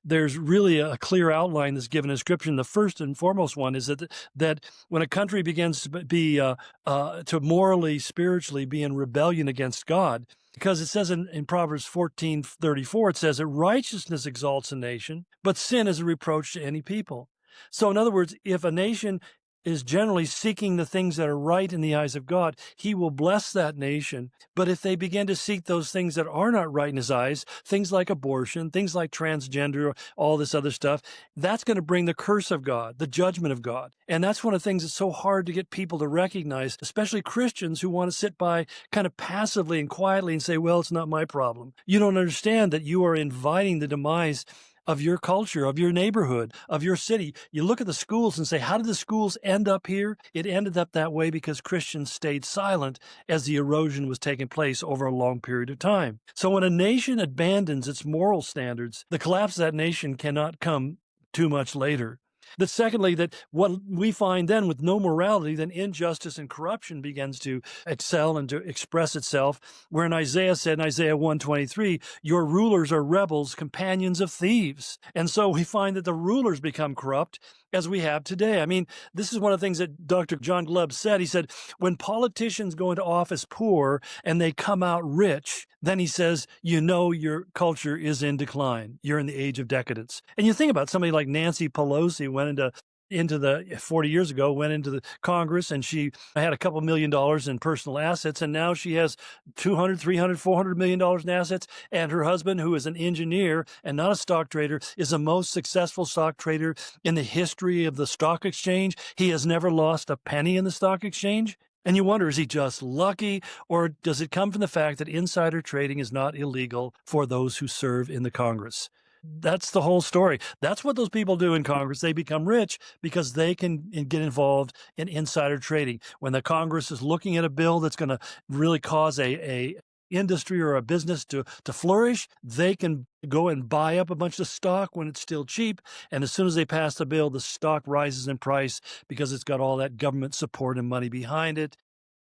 really a clear outline that's given in Scripture. And the first and foremost one is that when a country begins to be to morally, spiritually be in rebellion against God, because it says in Proverbs 14:34, it says that righteousness exalts a nation, but sin is a reproach to any people. So in other words, if a nation is generally seeking the things that are right in the eyes of God, he will bless that nation. But if they begin to seek those things that are not right in his eyes, things like abortion, things like transgender, all this other stuff, that's going to bring the curse of God, the judgment of God. And that's one of the things that's so hard to get people to recognize, especially Christians who want to sit by kind of passively and quietly and say, well, it's not my problem. You don't understand that you are inviting the demise of your culture, of your neighborhood, of your city. You look at the schools and say, how did the schools end up here? It ended up that way because Christians stayed silent as the erosion was taking place over a long period of time. So when a nation abandons its moral standards, the collapse of that nation cannot come too much later. That secondly, that what we find then with no morality, then injustice and corruption begins to excel and to express itself, where Isaiah said in Isaiah 1:23, your rulers are rebels, companions of thieves. And so we find that the rulers become corrupt as we have today. I mean, this is one of the things that Dr. John Glubb said. He said, when politicians go into office poor and they come out rich, then he says, your culture is in decline. You're in the age of decadence. And you think about somebody like Nancy Pelosi went into into the 40 years ago, went into the Congress, and she had a couple $1 million in personal assets, and now she has 200, 300, $400 million in assets. And her husband, who is an engineer and not a stock trader, is the most successful stock trader in the history of the stock exchange. He has never lost a penny in the stock exchange. And you wonder, is he just lucky, or does it come from the fact that insider trading is not illegal for those who serve in the Congress? That's the whole story. That's what those people do in Congress. They become rich because they can get involved in insider trading. When the Congress is looking at a bill that's going to really cause a industry or a business to flourish, they can go and buy up a bunch of stock when it's still cheap. And as soon as they pass the bill, the stock rises in price because it's got all that government support and money behind it.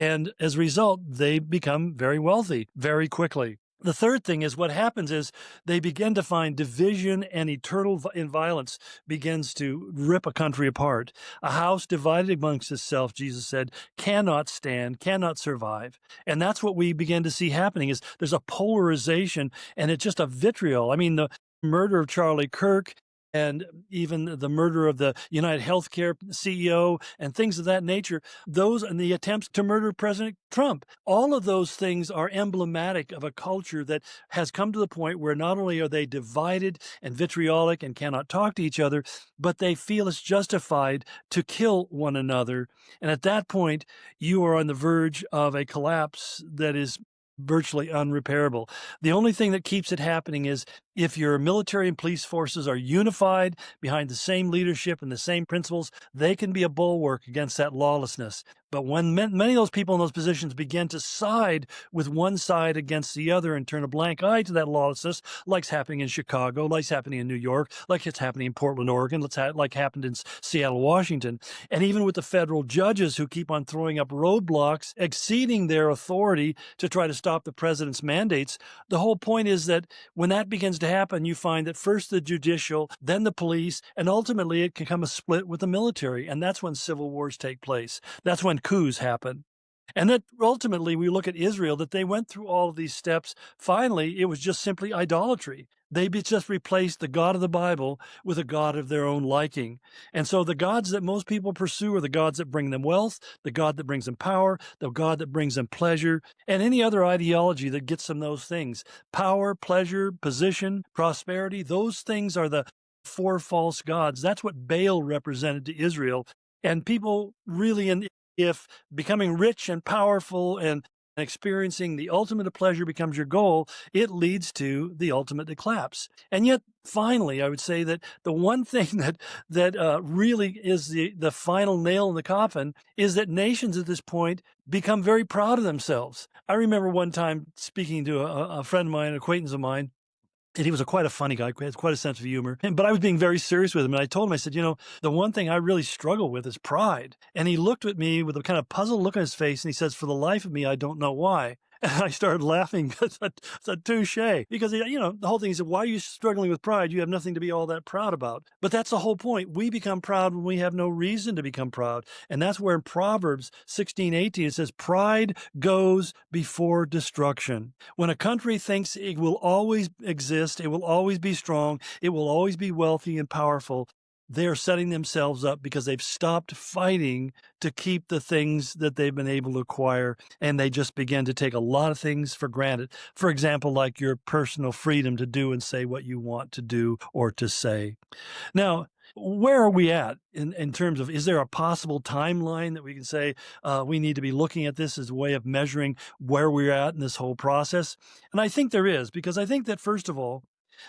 And as a result, they become very wealthy very quickly. The third thing is what happens is they begin to find division and eternal violence begins to rip a country apart. A house divided amongst itself, Jesus said, cannot stand, cannot survive. And that's what we begin to see happening is there's a polarization and it's just a vitriol. I mean, the murder of Charlie Kirk and even the murder of the United Healthcare CEO and things of that nature, those and the attempts to murder President Trump, all of those things are emblematic of a culture that has come to the point where not only are they divided and vitriolic and cannot talk to each other, but they feel it's justified to kill one another. And at that point, you are on the verge of a collapse that is virtually unrepairable. The only thing that keeps it happening is if your military and police forces are unified behind the same leadership and the same principles, they can be a bulwark against that lawlessness. But when many of those people in those positions begin to side with one side against the other and turn a blank eye to that lawlessness, like's happening in Chicago, like's happening in New York, like it's happening in Portland, Oregon, like happened in Seattle, Washington, and even with the federal judges who keep on throwing up roadblocks, exceeding their authority to try to stop the president's mandates, the whole point is that when that begins to happen, you find that first the judicial, then the police, and ultimately it can come a split with the military. And that's when civil wars take place. That's when coups happen. And that ultimately we look at Israel, that they went through all of these steps. Finally, it was just simply idolatry. They just replaced the God of the Bible with a God of their own liking. And so the gods that most people pursue are the gods that bring them wealth, the God that brings them power, the God that brings them pleasure, and any other ideology that gets them those things. Power, pleasure, position, prosperity, those things are the four false gods. That's what Baal represented to Israel. And people really, if becoming rich and powerful and experiencing the ultimate of pleasure becomes your goal, it leads to the ultimate collapse. And yet, finally, I would say that the one thing that really is the final nail in the coffin is that nations at this point become very proud of themselves. I remember one time speaking to a friend of mine, an acquaintance of mine, and he was quite a funny guy, has quite a sense of humor. But I was being very serious with him. And I told him, I said, the one thing I really struggle with is pride. And he looked at me with a kind of puzzled look on his face. And he says, for the life of me, I don't know why. And I started laughing because it's a touche. Because, the whole thing is, why are you struggling with pride? You have nothing to be all that proud about. But that's the whole point. We become proud when we have no reason to become proud. And that's where in Proverbs 16:18, it says, pride goes before destruction. When a country thinks it will always exist, it will always be strong, it will always be wealthy and powerful, they are setting themselves up because they've stopped fighting to keep the things that they've been able to acquire, and they just begin to take a lot of things for granted. For example, like your personal freedom to do and say what you want to do or to say. Now, where are we at in terms of, is there a possible timeline that we can say we need to be looking at this as a way of measuring where we're at in this whole process? And I think there is, because I think that, first of all,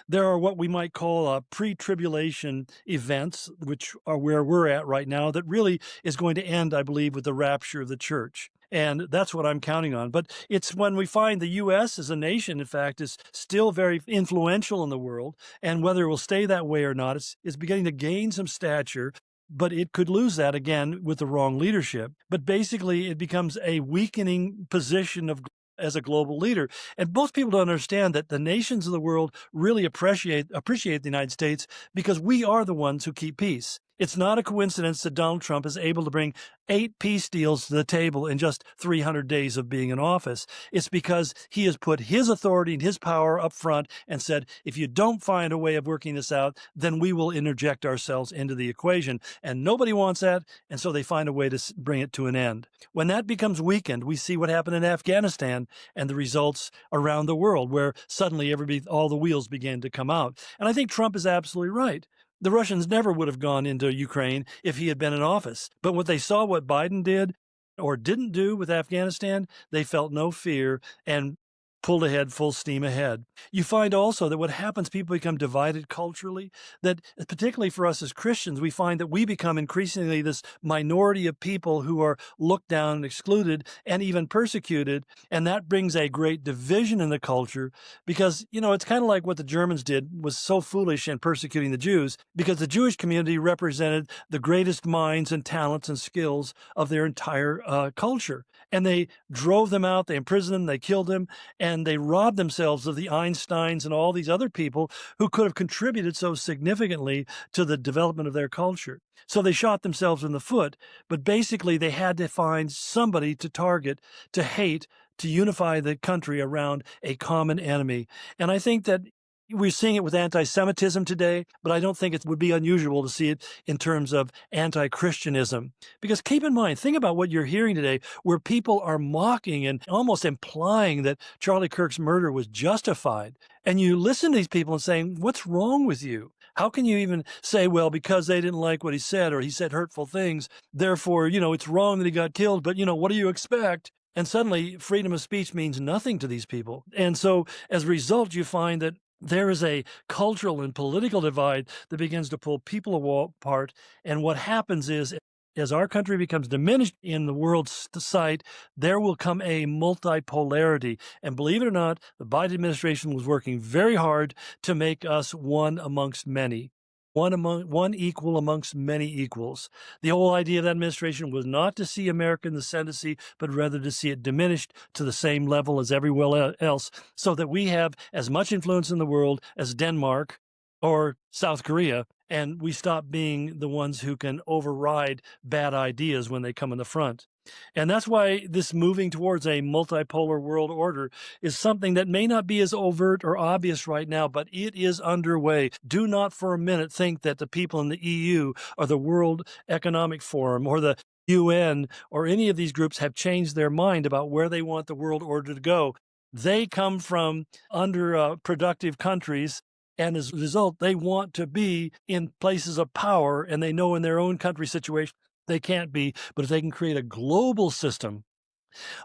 there are what we might call pre-tribulation events, which are where we're at right now, that really is going to end, I believe, with the rapture of the church. And that's what I'm counting on. But it's when we find the U.S. as a nation, in fact, is still very influential in the world. And whether it will stay that way or not, it's beginning to gain some stature. But it could lose that again with the wrong leadership. But basically, it becomes a weakening position as a global leader. And most people don't understand that the nations of the world really appreciate the United States because we are the ones who keep peace. It's not a coincidence that Donald Trump is able to bring 8 peace deals to the table in just 300 days of being in office. It's because he has put his authority and his power up front and said, if you don't find a way of working this out, then we will interject ourselves into the equation. And nobody wants that, and so they find a way to bring it to an end. When that becomes weakened, we see what happened in Afghanistan and the results around the world, where suddenly all the wheels began to come out. And I think Trump is absolutely right. The Russians never would have gone into Ukraine if he had been in office. But when they saw what Biden did or didn't do with Afghanistan, they felt no fear and pulled ahead, full steam ahead. You find also that what happens, people become divided culturally, that particularly for us as Christians, we find that we become increasingly this minority of people who are looked down and excluded and even persecuted. And that brings a great division in the culture because, it's kind of like what the Germans did was so foolish in persecuting the Jews, because the Jewish community represented the greatest minds and talents and skills of their entire culture. And they drove them out, they imprisoned them, they killed them, and they robbed themselves of the Einsteins and all these other people who could have contributed so significantly to the development of their culture. So they shot themselves in the foot, but basically they had to find somebody to target, to hate, to unify the country around a common enemy. And I think that we're seeing it with anti-Semitism today, but I don't think it would be unusual to see it in terms of anti-Christianism. Because keep in mind, think about what you're hearing today, where people are mocking and almost implying that Charlie Kirk's murder was justified. And you listen to these people and saying, what's wrong with you? How can you even say, well, because they didn't like what he said or he said hurtful things, therefore, it's wrong that he got killed, but, what do you expect? And suddenly freedom of speech means nothing to these people. And so as a result, you find that there is a cultural and political divide that begins to pull people apart. And what happens is, as our country becomes diminished in the world's sight, there will come a multipolarity. And believe it or not, the Biden administration was working very hard to make us one amongst many. One equal amongst many equals. The whole idea of that administration was not to see America in the ascendancy, but rather to see it diminished to the same level as everywhere else, so that we have as much influence in the world as Denmark or South Korea, and we stop being the ones who can override bad ideas when they come in the front. And that's why this moving towards a multipolar world order is something that may not be as overt or obvious right now, but it is underway. Do not for a minute think that the people in the EU or the World Economic Forum or the UN or any of these groups have changed their mind about where they want the world order to go. They come from underproductive countries. And as a result, they want to be in places of power, and they know in their own country situation they can't be. But if they can create a global system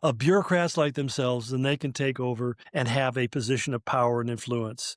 of bureaucrats like themselves, then they can take over and have a position of power and influence.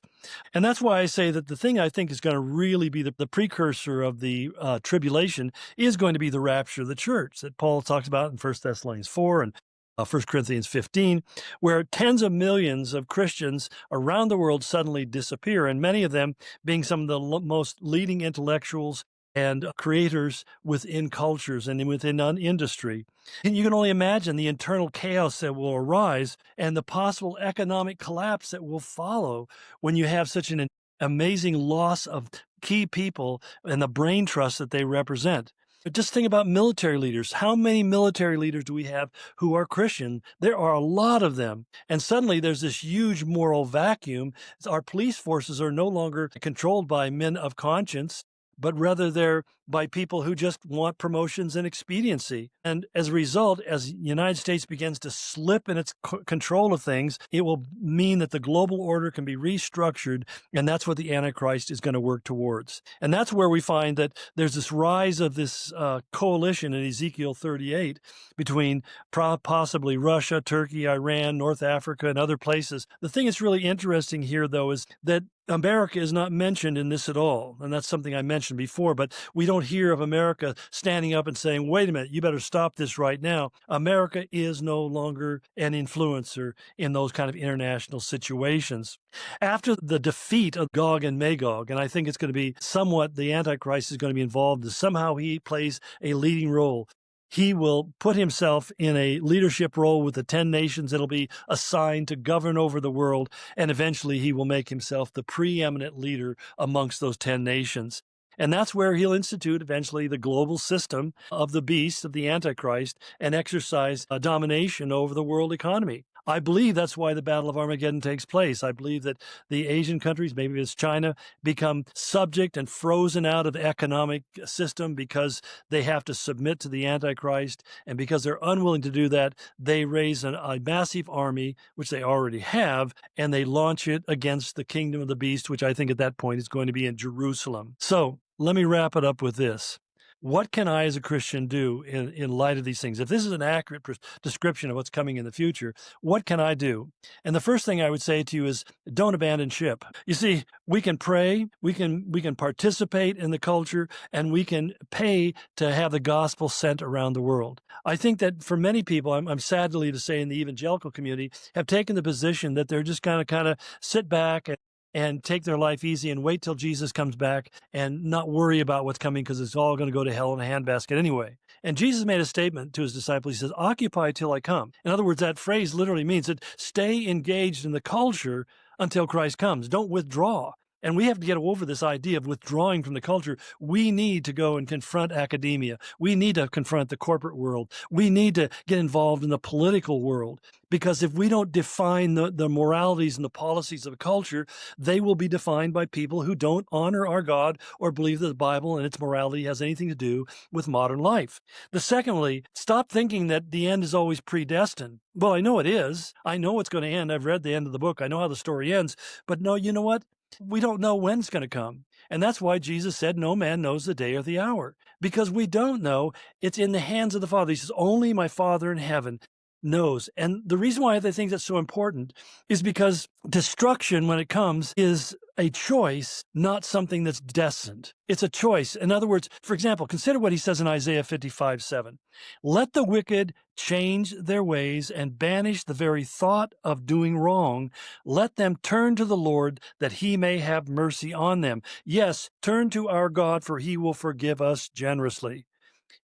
And that's why I say that the thing I think is going to really be the precursor of the tribulation is going to be the rapture of the church that Paul talks about in 1 Thessalonians 4 and 1 Corinthians 15, where tens of millions of Christians around the world suddenly disappear, and many of them being some of the most leading intellectuals and creators within cultures and within industry. And you can only imagine the internal chaos that will arise and the possible economic collapse that will follow when you have such an amazing loss of key people and the brain trust that they represent. But just think about military leaders. How many military leaders do we have who are Christian? There are a lot of them. And suddenly there's this huge moral vacuum. Our police forces are no longer controlled by men of conscience, but rather they're by people who just want promotions and expediency. And as a result, as the United States begins to slip in its control of things, it will mean that the global order can be restructured, and that's what the Antichrist is going to work towards. And that's where we find that there's this rise of this coalition in Ezekiel 38 between possibly Russia, Turkey, Iran, North Africa, and other places. The thing that's really interesting here, though, is that America is not mentioned in this at all. And that's something I mentioned before, but we don't hear of America standing up and saying, wait a minute, you better stop this right now. America is no longer an influencer in those kind of international situations. After the defeat of Gog and Magog, and I think it's going to be somewhat the Antichrist is going to be involved, is somehow he plays a leading role. He will put himself in a leadership role with the 10 nations that'll be assigned to govern over the world, and eventually he will make himself the preeminent leader amongst those 10 nations. And that's where he'll institute eventually the global system of the beast, of the Antichrist, and exercise domination over the world economy. I believe that's why the Battle of Armageddon takes place. I believe that the Asian countries, maybe it's China, become subject and frozen out of the economic system because they have to submit to the Antichrist. And because they're unwilling to do that, they raise a massive army, which they already have, and they launch it against the kingdom of the beast, which I think at that point is going to be in Jerusalem. So let me wrap it up with this. What can I as a Christian do in light of these things? If this is an accurate description of what's coming in the future, what can I do? And the first thing I would say to you is don't abandon ship. You see, we can pray, we can participate in the culture, and we can pay to have the gospel sent around the world. I think that for many people, I'm sadly to say in the evangelical community, have taken the position that they're just kind of sit back and take their life easy and wait till Jesus comes back and not worry about what's coming because it's all going to go to hell in a handbasket anyway. And Jesus made a statement to his disciples. He says, occupy till I come. In other words, that phrase literally means that stay engaged in the culture until Christ comes. Don't withdraw. And we have to get over this idea of withdrawing from the culture. We need to go and confront academia. We need to confront the corporate world. We need to get involved in the political world. Because if we don't define the moralities and the policies of a culture, they will be defined by people who don't honor our God or believe that the Bible and its morality has anything to do with modern life. Secondly, stop thinking that the end is always predestined. Well, I know it is. I know it's going to end. I've read the end of the book. I know how the story ends. But no, you know what? We don't know when it's going to come. And that's why Jesus said, no man knows the day or the hour. Because we don't know. It's in the hands of the Father. He says, only my Father in heaven knows. And the reason why I think that's so important is because destruction, when it comes, is a choice, not something that's destined. It's a choice. In other words, for example, consider what he says in Isaiah 55:7. Let the wicked change their ways and banish the very thought of doing wrong. Let them turn to the Lord that he may have mercy on them. Yes, turn to our God, for he will forgive us generously.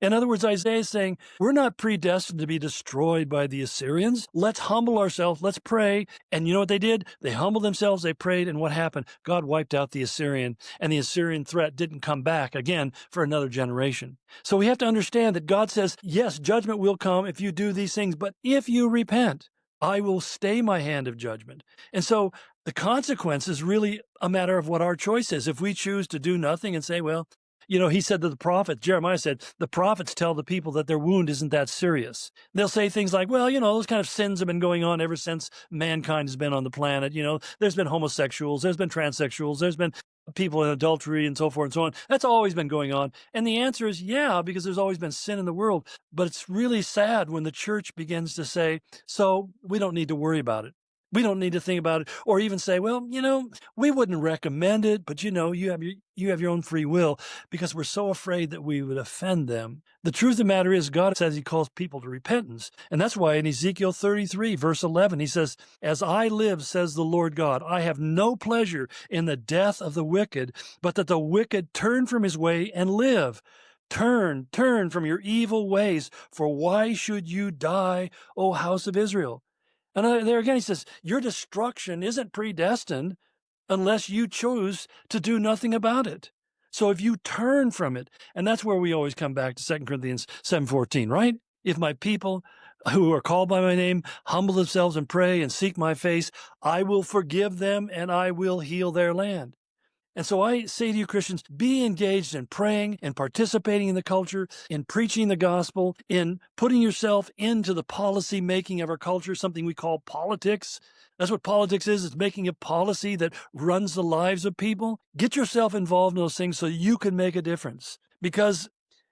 In other words, Isaiah is saying, we're not predestined to be destroyed by the Assyrians. Let's humble ourselves. Let's pray. And you know what they did? They humbled themselves. They prayed. And what happened? God wiped out the Assyrian, and the Assyrian threat didn't come back again for another generation. So we have to understand that God says, yes, judgment will come if you do these things, but if you repent, I will stay my hand of judgment. And so the consequence is really a matter of what our choice is. If we choose to do nothing and say, well, you know, he said to the prophets, Jeremiah said, the prophets tell the people that their wound isn't that serious. They'll say things like, well, you know, those kind of sins have been going on ever since mankind has been on the planet. You know, there's been homosexuals, there's been transsexuals, there's been people in adultery and so forth and so on. That's always been going on. And the answer is, yeah, because there's always been sin in the world. But it's really sad when the church begins to say, so we don't need to worry about it. We don't need to think about it, or even say, well, you know, we wouldn't recommend it, but you know, you have your own free will, because we're so afraid that we would offend them. The truth of the matter is, God says he calls people to repentance. And that's why in Ezekiel 33, verse 11, he says, as I live, says the Lord God, I have no pleasure in the death of the wicked, but that the wicked turn from his way and live. Turn from your evil ways, for why should you die, O house of Israel? And there again, he says, your destruction isn't predestined unless you choose to do nothing about it. So if you turn from it, and that's where we always come back to 2 Corinthians 7:14, right? If my people who are called by my name humble themselves and pray and seek my face, I will forgive them and I will heal their land. And so I say to you, Christians, be engaged in praying and participating in the culture, in preaching the gospel, in putting yourself into the policy making of our culture, something we call politics. That's what politics is. It's making a policy that runs the lives of people. Get yourself involved in those things so you can make a difference, because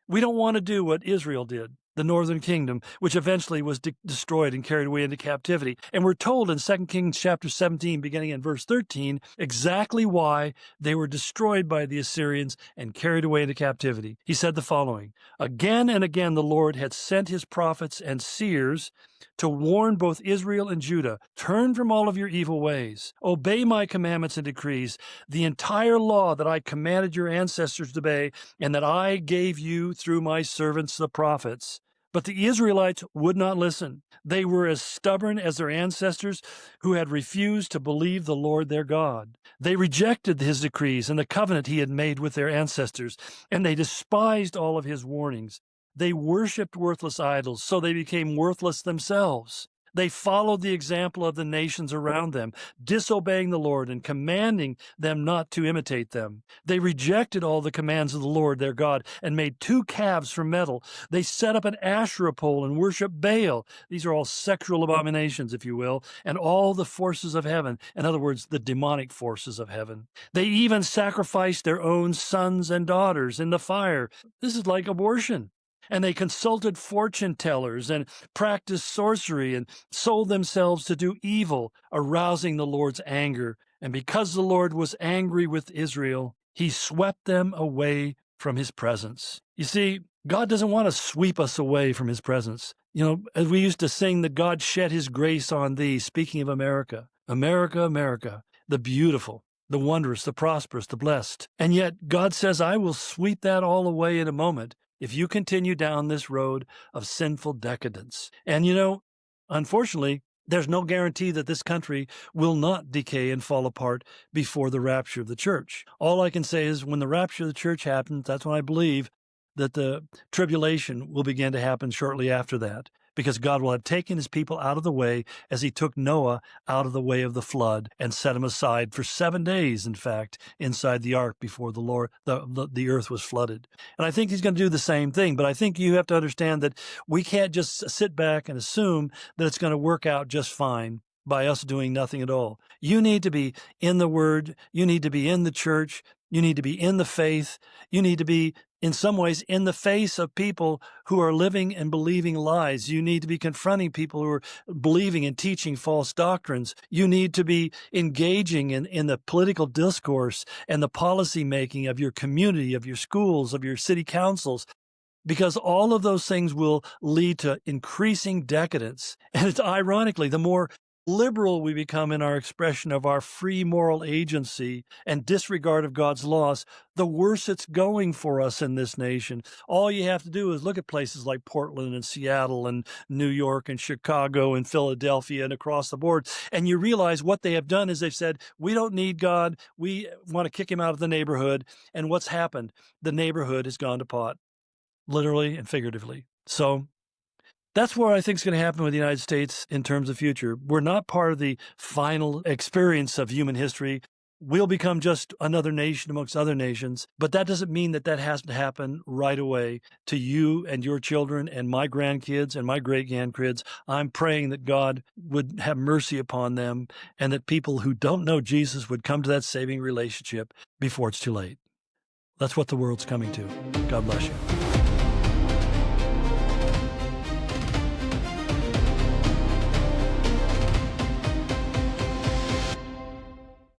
we don't want to do what Israel did, the northern kingdom, which eventually was destroyed and carried away into captivity. And we're told in 2 Kings chapter 17, beginning in verse 13, exactly why they were destroyed by the Assyrians and carried away into captivity. He said the following, again and again the Lord had sent his prophets and seers to warn both Israel and Judah, turn from all of your evil ways, obey my commandments and decrees, the entire law that I commanded your ancestors to obey, and that I gave you through my servants the prophets. But the Israelites would not listen. They were as stubborn as their ancestors who had refused to believe the Lord their God. They rejected his decrees and the covenant he had made with their ancestors, and they despised all of his warnings. They worshipped worthless idols, so they became worthless themselves. They followed the example of the nations around them, disobeying the Lord and commanding them not to imitate them. They rejected all the commands of the Lord their God and made 2 calves from metal. They set up an Asherah pole and worshiped Baal. These are all sexual abominations, if you will, and all the forces of heaven. In other words, the demonic forces of heaven. They even sacrificed their own sons and daughters in the fire. This is like abortion. And they consulted fortune tellers and practiced sorcery and sold themselves to do evil, arousing the Lord's anger. And because the Lord was angry with Israel, he swept them away from his presence. You see, God doesn't want to sweep us away from his presence. You know, as we used to sing that God shed his grace on thee, speaking of America, America, America, the beautiful, the wondrous, the prosperous, the blessed. And yet God says, I will sweep that all away in a moment if you continue down this road of sinful decadence. And you know, unfortunately, there's no guarantee that this country will not decay and fall apart before the rapture of the church. All I can say is when the rapture of the church happens, that's when I believe that the tribulation will begin to happen shortly after that, because God will have taken his people out of the way as he took Noah out of the way of the flood and set him aside for 7 days, in fact, inside the ark before the earth was flooded. And I think he's going to do the same thing, but I think you have to understand that we can't just sit back and assume that it's going to work out just fine by us doing nothing at all. You need to be in the Word. You need to be in the church. You need to be in the faith. You need to be, in some ways, in the face of people who are living and believing lies. You need to be confronting people who are believing and teaching false doctrines. You need to be engaging in the political discourse and the policy making of your community, of your schools, of your city councils, because all of those things will lead to increasing decadence. And it's ironically, the more liberal we become in our expression of our free moral agency and disregard of God's laws, the worse it's going for us in this nation. All you have to do is look at places like Portland and Seattle and New York and Chicago and Philadelphia and across the board, and you realize what they have done is they've said, we don't need God, we want to kick him out of the neighborhood. And what's happened? The neighborhood has gone to pot, literally and figuratively. So that's what I think is going to happen with the United States in terms of future. We're not part of the final experience of human history. We'll become just another nation amongst other nations, but that doesn't mean that that has to happen right away to you and your children and my grandkids and my great-grandkids. I'm praying that God would have mercy upon them and that people who don't know Jesus would come to that saving relationship before it's too late. That's what the world's coming to. God bless you.